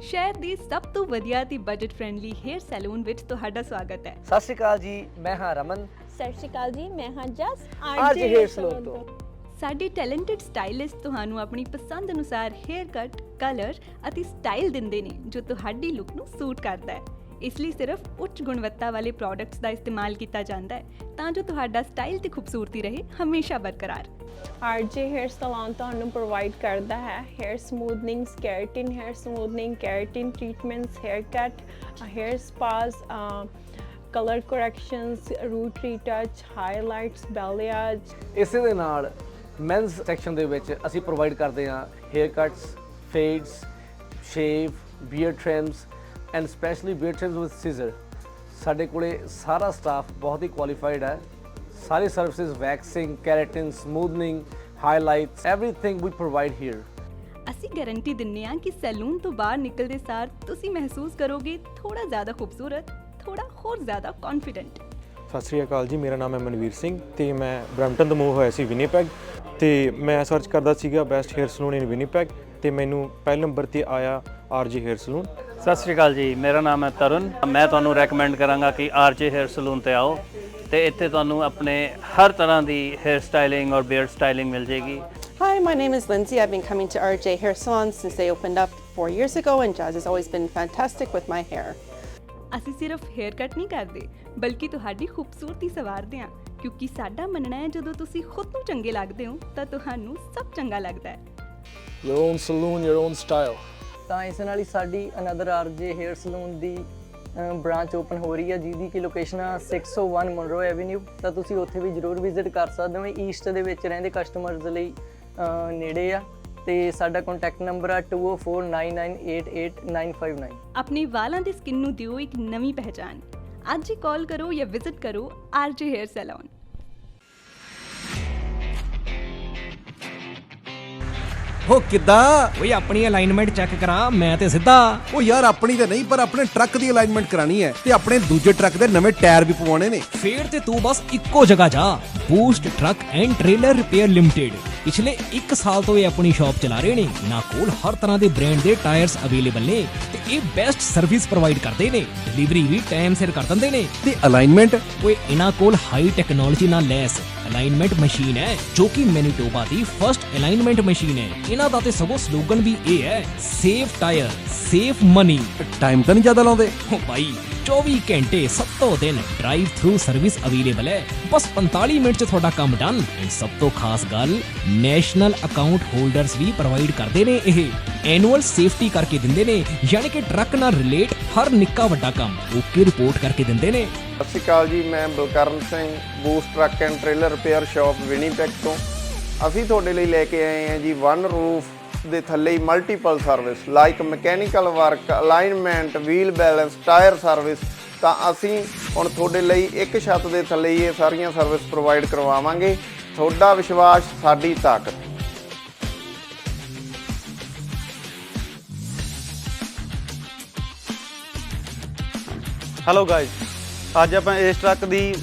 ਸ਼ਹਿਰ ਦੀ ਸਭ ਤੋਂ ਵਧੀਆ ਤੇ ਬਜਟ ਫ੍ਰੈਂਡਲੀ ਹੇਅਰ ਸੈਲੂਨ ਵਿੱਚ ਤੁਹਾਡਾ ਸਵਾਗਤ ਹੈ। ਸਤਿ ਸ਼੍ਰੀ ਅਕਾਲ ਜੀ, ਮੈਂ ਹਾਂ ਰਮਨ। ਸਤਿ ਸ਼੍ਰੀ ਅਕਾਲ ਜੀ, ਮੈਂ ਹਾਂ ਜਸ ਆਰਜੇ ਹੇਅਰ ਸਲੂਨ ਤੋਂ। ਸਾਡੇ ਟੈਲੈਂਟਡ ਸਟਾਈਲਿਸਟ ਤੁਹਾਨੂੰ ਆਪਣੀ ਪਸੰਦ ਅਨੁਸਾਰ ਹੇਅਰ ਕੱਟ, ਕਲਰ ਅਤੇ ਸਟਾਈਲ ਦਿੰਦੇ ਨੇ ਜੋ ਤੁਹਾਡੀ ਲੁੱਕ ਨੂੰ ਸੂਟ ਕਰਦਾ ਹੈ। ਇਸ ਲਈ ਸਿਰਫ ਉੱਚ ਗੁਣਵੱਤਾ ਵਾਲੇ ਪ੍ਰੋਡਕਟਸ ਦਾ ਇਸਤੇਮਾਲ ਕੀਤਾ ਜਾਂਦਾ ਹੈ ਤਾਂ ਜੋ ਤੁਹਾਡਾ ਸਟਾਈਲ ਤੇ ਖੂਬਸੂਰਤੀ ਰਹੇ ਹਮੇਸ਼ਾ ਬਰਕਰਾਰ। ਆਰਜੇ ਹੇਅਰ ਸਲੂਨ ਤੁਹਾਨੂੰ ਪ੍ਰੋਵਾਈਡ ਕਰਦਾ ਹੈ hair smoothing, keratin hair smoothing, keratin treatments, hair cut, hair spas, colour corrections, root retouch, highlights, balayage. ਇਸੇ ਦੇ ਨਾਲ ਮੈਨਸ ਸੈਕਸ਼ਨ ਦੇ ਵਿੱਚ ਅਸੀਂ ਪ੍ਰੋਵਾਈਡ ਕਰਦੇ ਹਾਂ hair cuts, fades, shave, beard trims and specially beard trims with scissor. ਸਾਡੇ ਕੋਲੇ ਸਾਰਾ ਸਟਾਫ ਬਹੁਤ ਹੀ ਕੁਆਲੀਫਾਈਡ ਹੈ। ਸਾਰੀ services, waxing, keratin, smoothing, highlights, everything ਵੀ ਪ੍ਰੋਵਾਈਡ ਹੇਅਰ। ਅਸੀਂ ਗਾਰੰਟੀ ਦਿੰਦੇ ਹਾਂ ਕਿ ਸੈਲੂਨ ਤੋਂ ਬਾਹਰ ਨਿਕਲਦੇ ਸਾਰ ਤੁਸੀਂ ਮਹਿਸੂਸ ਕਰੋਗੇ ਥੋੜਾ ਜ਼ਿਆਦਾ ਖੂਬਸੂਰਤ, ਥੋੜਾ ਹੋਰ ਜ਼ਿਆਦਾ ਕੌਨਫੀਡੈਂਟ। ਸਤਿ ਸ਼੍ਰੀ ਅਕਾਲ ਜੀ, ਮੇਰਾ ਨਾਮ ਹੈ ਮਨਵੀਰ ਸਿੰਘ ਤੇ ਮੈਂ ਬਰੈਂਪਟਨ ਤੋਂ ਮੂਵ ਹੋਇਆ ਸੀ ਵਿਨੀਪੈਗ ਤੇ ਮੈਂ ਸਰਚ ਕਰਦਾ ਸੀਗਾ ਬੈਸਟ ਹੇਅਰ ਸਲੂਨ ਇਨ ਵਿਨੀਪੈਗ ਤੇ ਮੈਨੂੰ ਪਹਿਲੇ ਨੰਬਰ ਤੇ ਆਇਆ ਆਰਜੇ ਹੇਅਰ ਸਲੂਨ। ਸਤਿ ਸ਼੍ਰੀ ਅਕਾਲ ਜੀ, ਮੇਰਾ ਨਾਮ ਹੈ ਤਰੁਣ। ਮੈਂ ਤੁਹਾਨੂੰ ਰეკਮੈਂਡ ਕਰਾਂਗਾ ਕਿ ਆਰਜੇ ਹੇਅਰ ਸਲੂਨ ਤੇ ਆਓ ਤੇ ਇੱਥੇ ਤੁਹਾਨੂੰ ਆਪਣੇ ਹਰ ਤਰ੍ਹਾਂ ਦੀ ਹੇਅਰ ਸਟਾਈਲਿੰਗ ਔਰ ਬੀਅਰਡ ਸਟਾਈਲਿੰਗ ਮਿਲ ਜੇਗੀ। Hi, my name is Lindsay. I've been coming to RJ Hair Salon since they opened up 4 years ago and Jazz has always been fantastic with my hair. ਅਸੀਂ ਸਿਰਫ hair cut ਨਹੀਂ ਕਰਦੇ ਬਲਕਿ ਤੁਹਾਡੀ ਖੂਬਸੂਰਤੀ ਸਵਾਰਦੇ ਹਾਂ, ਕਿਉਂਕਿ ਸਾਡਾ ਮੰਨਣਾ ਹੈ ਜਦੋਂ ਤੁਸੀਂ ਖੁਦ ਨੂੰ ਚੰਗੇ ਲੱਗਦੇ ਹੋ ਤਾਂ ਤੁਹਾਨੂੰ ਸਭ ਚੰਗਾ ਲੱਗਦਾ ਹੈ। Your own saloon, your own style. ਤਾਂ ਇਸ ਨਾਲ ਹੀ ਸਾਡੀ ਅਨਦਰ ਆਰਜੇ ਹੇਅਰ ਸਲੂਨ ਦੀ ਬ੍ਰਾਂਚ ਓਪਨ ਹੋ ਰਹੀ ਹੈ ਜਿਹਦੀ ਕਿ ਲੋਕੇਸ਼ਨ ਆ 601 ਮਨਰੋ ਐਵੀਨਿਊ। ਤਾਂ ਤੁਸੀਂ ਉੱਥੇ ਵੀ ਜ਼ਰੂਰ ਵਿਜ਼ਿਟ ਕਰ ਸਕਦੇ ਹੋ। ਈਸਟ ਦੇ ਵਿੱਚ ਰਹਿੰਦੇ ਕਸਟਮਰਸ ਲਈ ਨੇੜੇ ਆ। ਤੇ ਸਾਡਾ ਕੰਟੈਕਟ ਨੰਬਰ ਆ 2049988959। ਆਪਣੇ ਵਾਲਾਂ ਦੀ ਸਕਿਨ ਨੂੰ ਦਿਓ ਇੱਕ ਨਵੀਂ ਪਹਿਚਾਨ। ਅੱਜ ਹੀ ਕਾਲ ਕਰੋ ਜਾਂ ਵਿਜ਼ਿਟ ਕਰੋ RJ हेयर सैलून। ਹੋ ਕਿੱਦਾਂ? ਓਏ ਆਪਣੀ ਅਲਾਈਨਮੈਂਟ ਚੈੱਕ ਕਰਾ, ਮੈਂ ਤੇ ਸਿੱਧਾ। ਉਹ ਯਾਰ ਆਪਣੀ ਤੇ ਨਹੀਂ, ਪਰ ਆਪਣੇ ਟਰੱਕ ਦੀ ਅਲਾਈਨਮੈਂਟ ਕਰਾਣੀ ਹੈ ਤੇ ਆਪਣੇ ਦੂਜੇ ਟਰੱਕ ਦੇ ਨਵੇਂ ਟਾਇਰ ਵੀ ਪਵਾਉਣੇ ਨੇ। ਫੇਰ ਤੇ ਤੂੰ ਬਸ ਇੱਕੋ ਜਗ੍ਹਾ ਜਾ, boost truck and trailer repair limited. ਪਿਛਲੇ 1 ਸਾਲ ਤੋਂ ਇਹ ਆਪਣੀ ਸ਼ਾਪ ਚਲਾ ਰਹੇ ਨੇ। ਇਹਨਾਂ ਕੋਲ ਹਰ ਤਰ੍ਹਾਂ ਦੇ ਬ੍ਰਾਂਡ ਦੇ ਟਾਇਰਸ ਅਵੇਲੇਬਲ ਨੇ ਤੇ ਇਹ ਬੈਸਟ ਸਰਵਿਸ ਪ੍ਰੋਵਾਈਡ ਕਰਦੇ ਨੇ। ਡਿਲੀਵਰੀ ਵੀ ਟਾਈਮ ਸਿਰ ਕਰ ਦਿੰਦੇ ਨੇ। ਤੇ ਅਲਾਈਨਮੈਂਟ? ਓਏ ਇਹਨਾਂ ਕੋਲ ਹਾਈ ਟੈਕਨੋਲੋਜੀ ਨਾਲ ਲੈਸ ਅਲਾਈਨਮੈਂਟ ਮਸ਼ੀਨ ਹੈ ਜੋ ਕਿ ਮੈਨੀਟੋਬਾ ਦੀ ਫਰਸਟ ਅਲਾਈਨਮੈਂਟ ਮਸ਼ੀਨ ਹੈ। ਇਹਨਾਂ ਦਾ ਤੇ ਸਗੋਂ ਸਲੋਗਨ ਵੀ ਇਹ ਹੈ, save tyre save money. Time ਤਾਂ ਨਹੀਂ ਜ਼ਿਆਦਾ ਲਾਉਂਦੇ? ਓ ਭਾਈ 24 ਘੰਟੇ 7 ਦਿਨ ਡਰਾਈਵ ਥਰੂ ਸਰਵਿਸ ਅਵੇਲੇਬਲ ਹੈ। ਬਸ 45 ਮਿੰਟ 'ਚ ਤੁਹਾਡਾ ਕੰਮ ਡਨ। ਐਂਡ ਸਭ ਤੋਂ ਖਾਸ ਗੱਲ, ਨੈਸ਼ਨਲ ਅਕਾਊਂਟ ਹੋਲਡਰਸ ਵੀ ਪ੍ਰੋਵਾਈਡ ਕਰਦੇ ਨੇ। ਇਹ ਐਨੂਅਲ ਸੇਫਟੀ ਕਰਕੇ ਦਿੰਦੇ ਨੇ, ਯਾਨੀ ਕਿ ਟਰੱਕ ਨਾਲ ਰਿਲੇਟ ਹਰ ਨਿੱਕਾ ਵੱਡਾ ਕੰਮ ਓਕੇ ਰਿਪੋਰਟ ਕਰਕੇ ਦਿੰਦੇ ਨੇ। ਸਤਿ ਸ਼੍ਰੀ ਅਕਾਲ ਜੀ, ਮੈਂ Balkaran Singh, boost truck and trailer repair shop Winnipeg ਤੋਂ। ਅਸੀਂ ਤੁਹਾਡੇ ਲਈ ਲੈ ਕੇ ਆਏ ਹਾਂ ਜੀ ਵਨ ਰੂਫ ਦੇ ਥੱਲੇ ਹੀ multiple service like mechanical work, alignment, wheel balance, tyre service. ਤਾਂ ਅਸੀਂ ਹੁਣ ਤੁਹਾਡੇ ਲਈ ਇੱਕ ਛੱਤ ਦੇ ਥੱਲੇ ਹੀ ਇਹ ਸਾਰੀਆਂ ਸਰਵਿਸ ਪ੍ਰੋਵਾਈਡ ਕਰਵਾਵਾਂਗੇ। ਤੁਹਾਡਾ ਵਿਸ਼ਵਾਸ ਸਾਡੀ ਤਾਕਤ। ਹੈਲੋ ਗਾਇਜ਼, ਅੱਜ ਆਪਾਂ ਇਸ ਟਰੱਕ ਦੀ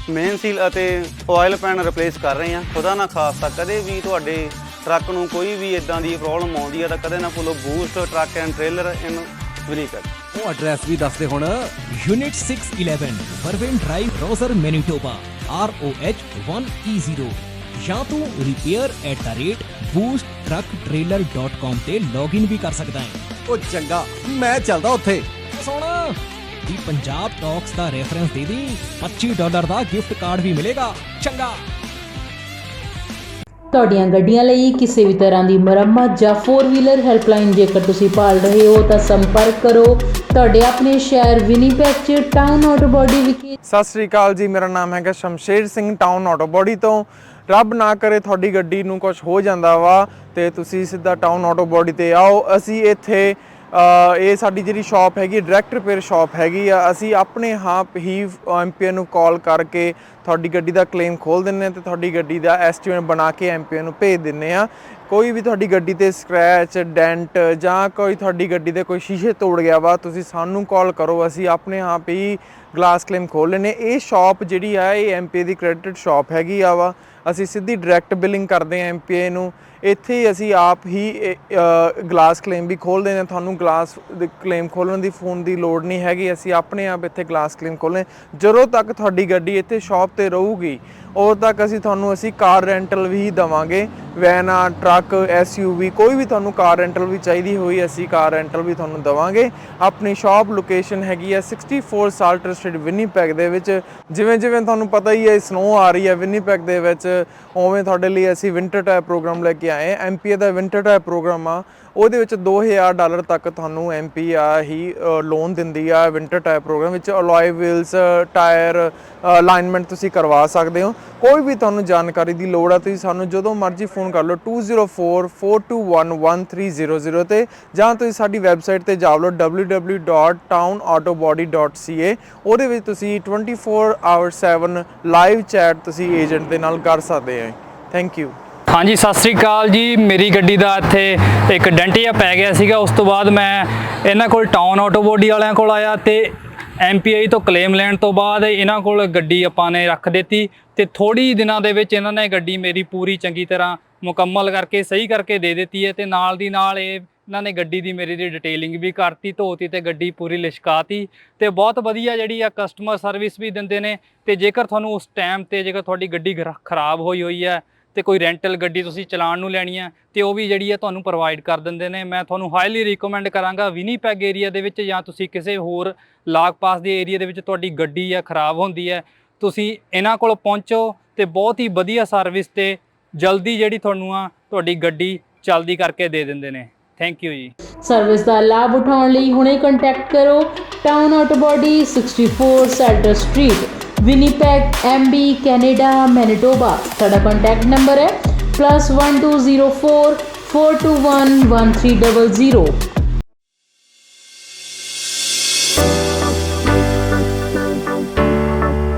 ਮੇਨ ਸੀਲ ਅਤੇ ਆਇਲ ਪੈਨ ਰਿਪਲੇਸ ਕਰ ਰਹੇ ਹਾਂ। ਖੁਦਾ ਨਾ ਖਾਸਤਾ ਕਦੇ ਵੀ ਤੁਹਾਡੇ ਟਰੱਕ ਨੂੰ ਕੋਈ ਵੀ ਇਦਾਂ ਦੀ ਪ੍ਰੋਬਲਮ ਆਉਂਦੀ ਹੈ ਤਾਂ ਕਦੇ ਨਾ ਭੁੱਲੋ Boost truck and trailer in Winnipeg. ਉਹ ਐਡਰੈਸ ਵੀ ਦੱਸ ਦੇ ਹੁਣ। Unit 611 Vervain drive, Rosser, Manitoba, ROH 1E0। ਜਾਂ ਤੂੰ repair@boosttrucktrailer.com ਤੇ ਲੌਗਇਨ ਵੀ ਕਰ ਸਕਦਾ ਹੈ। ਉਹ ਚੰਗਾ, ਮੈਂ ਚੱਲਦਾ ਉੱਥੇ। ਸੁਣ ਦੀ ਪੰਜਾਬ ਟਾਕਸ ਦਾ ਰੈਫਰੈਂਸ ਦੇ ਦੀ, $25 ਦਾ ਗਿਫਟ ਕਾਰਡ ਵੀ ਮਿਲੇਗਾ। ਚੰਗਾ। ਤੁਹਾਡੀਆਂ ਗੱਡੀਆਂ ਲਈ ਕਿਸੇ ਵੀ ਤਰ੍ਹਾਂ ਦੀ ਮੁਰੰਮਤ ਜਾਂ 4 ਵੀਲਰ ਹੈਲਪਲਾਈਨ ਜੇਕਰ ਤੁਸੀਂ ਭਾਲ ਰਹੇ ਹੋ ਤਾਂ ਸੰਪਰਕ ਕਰੋ ਤੁਹਾਡੇ ਆਪਣੇ ਸ਼ਹਿਰ ਵਿਨੀਪੈਗ 'ਚ ਟਾਊਨ ਆਟੋ ਬਾਡੀ ਵਿਖੇ। ਸਤਿ ਸ੍ਰੀ ਅਕਾਲ ਜੀ, ਮੇਰਾ ਨਾਮ ਹੈਗਾ Shamsher Singh, town Auto body ਤੋਂ। ਰੱਬ ਨਾ ਕਰੇ ਤੁਹਾਡੀ ਗੱਡੀ ਨੂੰ ਕੁਝ ਹੋ ਜਾਂਦਾ ਵਾ ਤੇ ਤੁਸੀਂ ਸਿੱਧਾ ਟਾਊਨ ਆਟੋ ਬਾਡੀ ਤੇ ਆਓ। ਅਸੀਂ ਇੱਥੇ ਇਹ ਸਾਡੀ ਜਿਹੜੀ ਸ਼ਾਪ ਹੈਗੀ ਡਾਇਰੈਕਟ ਰਿਪੇਅਰ ਸ਼ਾਪ ਹੈਗੀ ਆ। ਅਸੀਂ ਆਪਣੇ ਆਪ ਹੀ ਐਮਪੀਏ ਨੂੰ ਕਾਲ ਕਰਕੇ ਤੁਹਾਡੀ ਗੱਡੀ ਦਾ ਕਲੇਮ ਖੋਲ੍ਹ ਦਿੰਦੇ ਹਾਂ ਤੇ ਤੁਹਾਡੀ ਗੱਡੀ ਦਾ ਐਸਟੀਮੇਟ ਬਣਾ ਕੇ ਐਮਪੀਏ ਨੂੰ ਭੇਜ ਦਿੰਦੇ ਹਾਂ। ਕੋਈ ਵੀ ਤੁਹਾਡੀ ਗੱਡੀ ਤੇ ਸਕ੍ਰੈਚ, ਡੈਂਟ ਜਾਂ ਕੋਈ ਤੁਹਾਡੀ ਗੱਡੀ ਦੇ ਕੋਈ ਸ਼ੀਸ਼ੇ ਤੋੜ ਗਿਆ ਵਾ, ਤੁਸੀਂ ਸਾਨੂੰ ਕਾਲ ਕਰੋ, ਅਸੀਂ ਆਪਣੇ ਆਪ ਹੀ ਗਲਾਸ ਕਲੇਮ ਖੋਲ੍ਹ ਲੈਂਦੇ। ਇਹ ਸ਼ਾਪ ਜਿਹੜੀ ਆ ਇਹ ਐਮਪੀਏ ਦੀ ਕ੍ਰੈਡਿਟਡ ਸ਼ਾਪ ਹੈਗੀ ਆ ਵਾ। ਅਸੀਂ ਸਿੱਧੀ ਡਾਇਰੈਕਟ ਬਿਲਿੰਗ ਕਰਦੇ ਹਾਂ ਐਮਪੀਏ ਨੂੰ। ਇੱਥੇ ਹੀ ਅਸੀਂ ਆਪ ਹੀ ਗਲਾਸ ਕਲੇਮ ਵੀ ਖੋਲ੍ਹਦੇ ਹਾਂ। ਤੁਹਾਨੂੰ ਗਲਾਸ ਕਲੇਮ ਖੋਲ੍ਹਣ ਦੀ ਫੋਨ ਦੀ ਲੋੜ ਨਹੀਂ ਹੈਗੀ। ਅਸੀਂ ਆਪਣੇ ਆਪ ਇੱਥੇ ਗਲਾਸ ਕਲੇਮ ਖੋਲ੍ਹਦੇ। ਜਦੋਂ ਤੱਕ ਤੁਹਾਡੀ ਗੱਡੀ ਇੱਥੇ ਸ਼ਾਪ 'ਤੇ ਰਹੂਗੀ ਉਦੋਂ ਤੱਕ ਅਸੀਂ ਕਾਰ ਰੈਂਟਲ ਵੀ ਦੇਵਾਂਗੇ। ਵੈਨ ਆ, ਟਰੱਕ, SUV, ਕੋਈ ਵੀ ਤੁਹਾਨੂੰ ਕਾਰ ਰੈਂਟਲ ਵੀ ਚਾਹੀਦੀ ਹੋਈ ਅਸੀਂ ਕਾਰ ਰੈਂਟਲ ਵੀ ਤੁਹਾਨੂੰ ਦੇਵਾਂਗੇ। ਆਪਣੀ ਸ਼ਾਪ ਲੋਕੇਸ਼ਨ ਹੈਗੀ ਆ 64 ਸਾਲਟਰ ਸਟਰੀਟ ਵਿਨੀਪੈਗ ਦੇ ਵਿੱਚ। ਜਿਵੇਂ ਤੁਹਾਨੂੰ ਪਤਾ ਹੀ ਹੈ ਸਨੋ ਆ ਰਹੀ ਹੈ ਵਿਨੀਪੈਗ ਦੇ ਵਿੱਚ, ਉਵੇਂ ਤੁਹਾਡੇ ਲਈ ਅਸੀਂ ਵਿੰਟਰ ਟਾਇਰ ਪ੍ਰੋਗਰਾਮ ਲੈ ਕੇ ਆਏ। ਐਮਪੀਏ ਦਾ ਵਿੰਟਰ ਟਾਇਰ ਪ੍ਰੋਗਰਾਮ ਆ, ਉਹਦੇ ਵਿੱਚ $2000 ਤੱਕ ਤੁਹਾਨੂੰ ਐਮਪੀ ਹੀ ਲੋਨ ਦਿੰਦੀ ਆ। ਵਿੰਟਰ ਟਾਇਰ ਪ੍ਰੋਗਰਾਮ ਵਿੱਚ ਅਲੋਏ ਵੀਲਸ, ਟਾਇਰ, ਅਲਾਈਨਮੈਂਟ ਤੁਸੀਂ ਕਰਵਾ ਸਕਦੇ ਹੋ। ਕੋਈ ਵੀ ਤੁਹਾਨੂੰ ਜਾਣਕਾਰੀ ਦੀ ਲੋੜ ਆ ਤੁਸੀਂ ਸਾਨੂੰ ਜਦੋਂ ਮਰਜ਼ੀ ਫੋਨ ਕਰ ਲਓ 2044211300 ਤੇ, ਜਾਂ ਤੁਸੀਂ ਸਾਡੀ ਵੈਬਸਾਈਟ ਤੇ ਜਾ ਲਓ www.townautobody.ca। ਉਹਦੇ ਵਿੱਚ ਤੁਸੀਂ 24/7 ਲਾਈਵ ਚੈਟ ਤੁਸੀਂ ਏਜੰਟ ਦੇ ਨਾਲ ਕਰ ਸਕਦੇ ਹੋ। Thank you. ਹਾਂਜੀ, ਸਤਿ ਸ੍ਰੀ ਅਕਾਲ ਜੀ। ਮੇਰੀ ਗੱਡੀ ਦਾ ਇੱਥੇ ਇੱਕ ਡੈਂਟ ਜਿਹਾ ਪੈ ਗਿਆ ਸੀਗਾ। ਉਸ ਤੋਂ ਬਾਅਦ ਮੈਂ ਇਹਨਾਂ ਕੋਲ ਟਾਊਨ ਆਟੋ ਬਾਡੀ ਵਾਲਿਆਂ ਕੋਲ ਆਇਆ ਤੇ MPI ਤੋਂ ਕਲੇਮ ਲੈਣ ਤੋਂ ਬਾਅਦ ਇਹਨਾਂ ਕੋਲ ਗੱਡੀ ਆਪਾਂ ਨੇ ਰੱਖ ਦਿੱਤੀ ਤੇ ਥੋੜੀ ਦਿਨਾਂ ਦੇ ਵਿੱਚ ਇਹਨਾਂ ਨੇ ਗੱਡੀ ਮੇਰੀ ਪੂਰੀ ਚੰਗੀ ਤਰ੍ਹਾਂ ਮੁਕੰਮਲ ਕਰਕੇ ਸਹੀ ਕਰਕੇ ਦੇ ਦਿੱਤੀ ਹੈ ਤੇ ਨਾਲ ਦੀ ਨਾਲ ਇਹਨਾਂ ਨੇ ਗੱਡੀ ਦੀ ਮੇਰੀ ਦੀ ਡਿਟੇਲਿੰਗ ਵੀ ਕਰਤੀ, ਧੋਤੀ ਤੇ ਗੱਡੀ ਪੂਰੀ ਲਿਸ਼ਕਾਤੀ ਤੇ ਬਹੁਤ ਵਧੀਆ ਜਿਹੜੀ ਆ ਕਸਟਮਰ ਸਰਵਿਸ ਵੀ ਦਿੰਦੇ ਨੇ। ਤੇ ਜੇਕਰ ਤੁਹਾਨੂੰ ਉਸ ਟਾਈਮ ਤੇ ਜੇਕਰ ਤੁਹਾਡੀ ਗੱਡੀ ਖਰਾਬ ਹੋਈ ਹੈ ਤੇ ਕੋਈ ਰੈਂਟਲ ਗੱਡੀ ਤੁਸੀਂ ਚਲਾਉਣ ਨੂੰ ਲੈਣੀ ਹੈ ਤੇ ਉਹ ਵੀ ਜਿਹੜੀ ਹੈ ਤੁਹਾਨੂੰ ਪ੍ਰੋਵਾਈਡ ਕਰ ਦਿੰਦੇ ਨੇ। ਮੈਂ ਤੁਹਾਨੂੰ ਹਾਈਲੀ ਰਿਕਮੈਂਡ ਕਰਾਂਗਾ ਵਿਨੀਪੈਗ ਏਰੀਆ ਦੇ ਵਿੱਚ ਜਾਂ ਤੁਸੀਂ ਕਿਸੇ ਹੋਰ ਲਾਗ ਪਾਸ ਦੇ ਏਰੀਆ ਦੇ ਵਿੱਚ ਤੁਹਾਡੀ ਗੱਡੀ ਆ ਖਰਾਬ ਹੁੰਦੀ ਹੈ, ਤੁਸੀਂ ਇਹਨਾਂ ਕੋਲ ਪਹੁੰਚੋ ਤੇ ਬਹੁਤ ਹੀ ਵਧੀਆ ਸਰਵਿਸ ਤੇ ਜਲਦੀ ਜਿਹੜੀ ਤੁਹਾਨੂੰ ਆ ਤੁਹਾਡੀ ਗੱਡੀ ਚਲਦੀ ਕਰਕੇ ਦੇ ਦਿੰਦੇ ਨੇ। Thank you ji. ਸਰਵਿਸ ਦਾ ਲਾਭ ਉਠਾਉਣ ਲਈ ਹੁਣੇ ਕੰਟੈਕਟ ਕਰੋ Town Auto Body 64 Salter street Winnipeg MB Canada Manitoba. ਸਾਡਾ ਕੰਟੈਕਟ ਨੰਬਰ ਹੈ +1204 421 1300।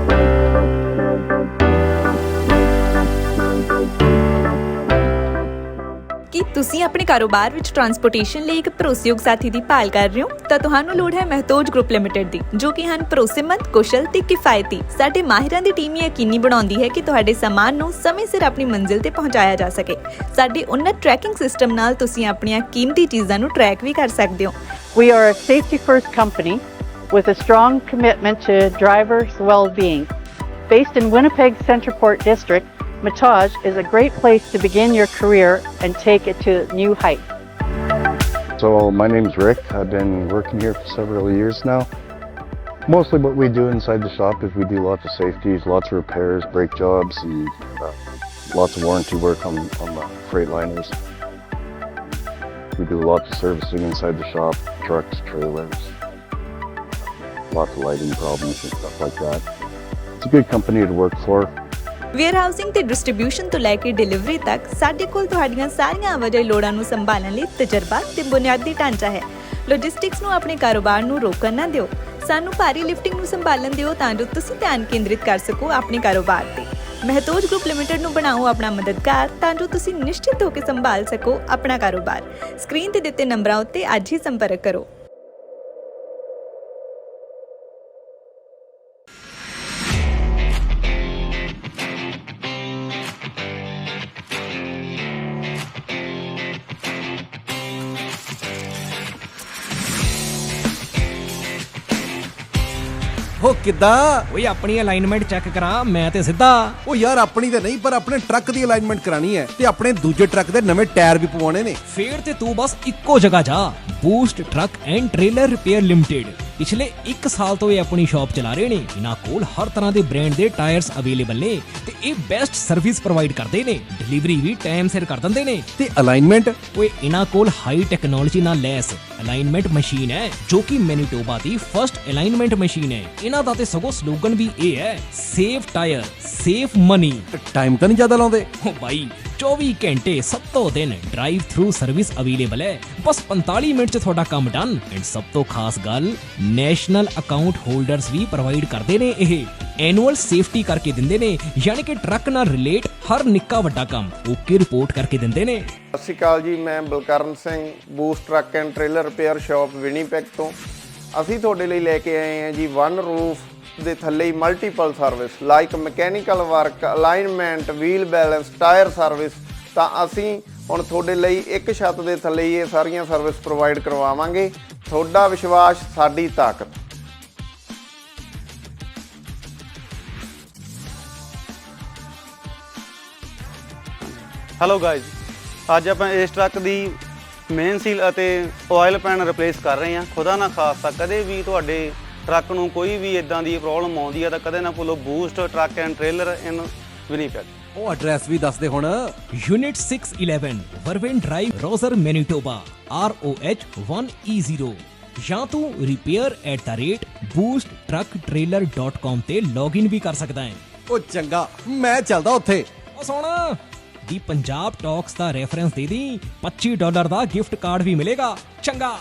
ਕੀ ਤੁਸੀਂ ਆਪਣੇ ਕਾਰੋਬਾਰ ਵਿੱਚ ਟਰਾਂਸਪੋਰਟੇਸ਼ਨ ਲਈ ਇੱਕ ਭਰੋਸੇਯੋਗ ਸਾਥੀ ਦੀ ਭਾਲ ਕਰ ਰਹੇ ਹੋ ਤਾਂ ਤੁਹਾਨੂੰ ਲੋੜ ਹੈ ਮਹਿਤੋਜ ਗਰੁੱਪ ਲਿਮਟਿਡ ਦੀ, ਜੋ ਕਿ ਹਨ ਭਰੋਸੇਮੰਦ, ਕੁਸ਼ਲ ਤੇ ਕਿਫਾਇਤੀ। ਸਾਡੇ ਮਾਹਿਰਾਂ ਦੀ ਟੀਮ ਯਕੀਨੀ ਬਣਾਉਂਦੀ ਹੈ ਕਿ ਤੁਹਾਡੇ ਸਾਮਾਨ ਨੂੰ ਸਮੇਂ ਸਿਰ ਆਪਣੀ ਮੰਜ਼ਿਲ ਤੇ ਪਹੁੰਚਾਇਆ ਜਾ ਸਕੇ। ਸਾਡੇ ਉન્નਤ ਟਰੈਕਿੰਗ ਸਿਸਟਮ ਨਾਲ ਤੁਸੀਂ ਆਪਣੀਆਂ ਕੀਮਤੀ ਚੀਜ਼ਾਂ ਨੂੰ ਟਰੈਕ ਵੀ ਕਰ ਸਕਦੇ ਹੋ। We are a safety-first company with a strong commitment to drivers' well-being. Based in Winnipeg Centreport District, Matage is a great place to begin your career and take it to new heights. So my name's Rick. I've been working here for several years now. Mostly what we do inside the shop is we do lots of safeties, lots of repairs, brake jobs, and lots of warranty work on the Freightliners. We do lots of servicing inside the shop, trucks, trailers, lots of lighting problems and stuff like that. It's a good company to work for. Warehousing ਤੇ distribution ਤੋਂ ਲੈ ਕੇ delivery ਤੱਕ ਸਾਡੇ ਕੋਲ ਤੁਹਾਡੀਆਂ ਸਾਰੀਆਂ ਆਵਾਜਾਈ ਲੋੜਾਂ ਨੂੰ ਸੰਭਾਲਣ ਲਈ ਤਜਰਬਾ ਤੇ ਬੁਨਿਆਦੀ ਢਾਂਚਾ ਹੈ। ਲੌਜਿਸਟਿਕਸ ਨੂੰ ਆਪਣੇ ਕਾਰੋਬਾਰ ਨੂੰ ਰੋਕਣ ਨਾ ਦਿਓ। ਸਾਨੂੰ ਭਾਰੀ ਲਿਫਟਿੰਗ ਨੂੰ ਸੰਭਾਲਣ ਦਿਓ ਤਾਂ ਜੋ ਤੁਸੀਂ ਧਿਆਨ ਕੇਂਦਰਿਤ ਕਰ ਸਕੋ ਆਪਣੇ ਕਾਰੋਬਾਰ ਤੇ। ਮਹਿਤੋਜ ਗਰੁੱਪ ਲਿਮਟਿਡ ਨੂੰ ਬਣਾਓ ਆਪਣਾ ਮਦਦਗਾਰ ਤਾਂ ਜੋ ਤੁਸੀਂ ਨਿਸ਼ਚਿਤ ਹੋ ਕੇ ਸੰਭਾਲ ਸਕੋ ਆਪਣਾ ਕਾਰੋਬਾਰ। ਸਕਰੀਨ ਤੇ ਦਿੱਤੇ ਨੰਬਰਾਂ ਉੱਤੇ ਅੱਜ ਹੀ ਸੰਪਰਕ ਕਰੋ। ਹੋ ਕਿੱਦਾਂ ਓਏ ਆਪਣੀ ਅਲਾਈਨਮੈਂਟ ਚੈੱਕ ਕਰਾ, ਮੈਂ ਤੇ ਸਿੱਧਾ। ਉਹ ਯਾਰ ਆਪਣੀ ਤੇ ਨਹੀਂ, ਪਰ ਆਪਣੇ ਟਰੱਕ ਦੀ ਅਲਾਈਨਮੈਂਟ ਕਰਾਣੀ ਹੈ ਤੇ ਆਪਣੇ ਦੂਜੇ ਟਰੱਕ ਦੇ ਨਵੇਂ ਟਾਇਰ ਵੀ ਪਵਾਉਣੇ ਨੇ। ਫੇਰ ਤੇ ਤੂੰ ਬਸ ਇੱਕੋ ਜਗ੍ਹਾ ਜਾ, boost truck and trailer repair limited. ਪਿਛਲੇ 1 ਸਾਲ ਤੋਂ ਇਹ ਆਪਣੀ ਸ਼ਾਪ ਚਲਾ ਰਹੇ ਨੇ। ਇਹਨਾਂ ਕੋਲ ਹਰ ਤਰ੍ਹਾਂ ਦੇ ਬ੍ਰਾਂਡ ਦੇ ਟਾਇਰਸ ਅਵੇਲੇਬਲ ਨੇ ਤੇ ਇਹ ਬੈਸਟ ਸਰਵਿਸ ਪ੍ਰੋਵਾਈਡ ਕਰਦੇ ਨੇ। ਡਿਲੀਵਰੀ ਵੀ ਟਾਈਮ ਸਿਰ ਕਰ ਦਿੰਦੇ ਨੇ। ਤੇ ਅਲਾਈਨਮੈਂਟ ਓਏ ਇਹਨਾਂ ਕੋਲ ਹਾਈ ਟੈਕਨੋਲੋਜੀ ਨਾਲ ਲੈਸ ਅਲਾਈਨਮੈਂਟ ਮਸ਼ੀਨ ਹੈ, ਜੋ ਕਿ ਮੈਨੀਟੋਬਾ ਦੀ ਫਰਸਟ ਅਲਾਈਨਮੈਂਟ ਮਸ਼ੀਨ ਹੈ। ਇਹਨਾਂ ਦਾ ਤੇ ਸਗੋਂ ਸਲੋਗਨ ਵੀ ਇਹ ਹੈ, save tyre save money. Time ਤਾਂ ਨਹੀਂ ਜ਼ਿਆਦਾ ਲਾਉਂਦੇ? ਓ ਬਾਈ 24 ਘੰਟੇ 7 ਦਿਨ ਡਰਾਈਵ ਥਰੂ ਸਰਵਿਸ ਅਵੇਲੇਬਲ ਹੈ। ਬਸ 45 ਮਿੰਟ 'ਚ ਤੁਹਾਡਾ ਕੰਮ ਡਨ। ਐਂਡ ਸਭ ਤੋਂ ਖਾਸ ਗੱਲ, ਨੈਸ਼ਨਲ ਅਕਾਊਂਟ ਹੋਲਡਰਸ ਵੀ ਪ੍ਰੋਵਾਈਡ ਕਰਦੇ ਨੇ। ਇਹ ਐਨੂਅਲ ਸੇਫਟੀ ਕਰਕੇ ਦਿੰਦੇ ਨੇ, ਯਾਨੀ ਕਿ ਟਰੱਕ ਨਾਲ ਰਿਲੇਟ ਹਰ ਨਿੱਕਾ ਵੱਡਾ ਕੰਮ ਓਕੇ ਰਿਪੋਰਟ ਕਰਕੇ ਦਿੰਦੇ ਨੇ। ਸਤਿ ਸ਼੍ਰੀ ਅਕਾਲ ਜੀ, ਮੈਂ Balkaran Singh, boost truck and trailer repair shop Winnipeg ਤੋਂ। ਅਸੀਂ ਤੁਹਾਡੇ ਲਈ ਲੈ ਕੇ ਆਏ ਹਾਂ ਜੀ ਵਨ ਰੂਫ ਦੇ ਥੱਲੇ ਹੀ multiple service like mechanical work, alignment, wheel balance, tyre service. ਤਾਂ ਅਸੀਂ ਹੁਣ ਤੁਹਾਡੇ ਲਈ ਇੱਕ ਛੱਤ ਦੇ ਥੱਲੇ ਹੀ ਇਹ ਸਾਰੀਆਂ ਸਰਵਿਸ ਪ੍ਰੋਵਾਈਡ ਕਰਵਾਵਾਂਗੇ। ਤੁਹਾਡਾ ਵਿਸ਼ਵਾਸ ਸਾਡੀ ਤਾਕਤ। ਹੈਲੋ ਗਾਇਜ਼, ਅੱਜ ਆਪਾਂ ਇਸ ਟਰੱਕ ਦੀ ਮੇਨ ਸੀਲ ਅਤੇ ਆਇਲ ਪੈਨ ਰਿਪਲੇਸ ਕਰ ਰਹੇ ਹਾਂ। ਖੁਦਾ ਨਾ ਖਾਸਤਾ ਕਦੇ ਵੀ ਤੁਹਾਡੇ ਟਰੱਕ ਨੂੰ ਕੋਈ ਵੀ ਇਦਾਂ ਦੀ ਪ੍ਰੋਬਲਮ ਆਉਂਦੀ ਹੈ ਤਾਂ ਕਦੇ ਨਾ ਭੁੱਲੋ Boost truck and trailer in Winnipeg. ਉਹ ਐਡਰੈਸ ਵੀ ਦੱਸ ਦੇ ਹੁਣ। Unit 611 Vervain drive, Rosser, Manitoba, ROH 1E0। ਜਾਂ ਤੂੰ repair@boosttrucktrailer.com ਤੇ ਲੌਗਇਨ ਵੀ ਕਰ ਸਕਦਾ ਹੈ। ਉਹ ਚੰਗਾ, ਮੈਂ ਚੱਲਦਾ ਉੱਥੇ। ਉਹ ਸੁਣ, ਦੀ ਪੰਜਾਬ ਟਾਕਸ ਦਾ ਰੈਫਰੈਂਸ ਦੇ ਦੀ, $25 ਦਾ ਗਿਫਟ ਕਾਰਡ ਵੀ ਮਿਲੇਗਾ। ਚੰਗਾ।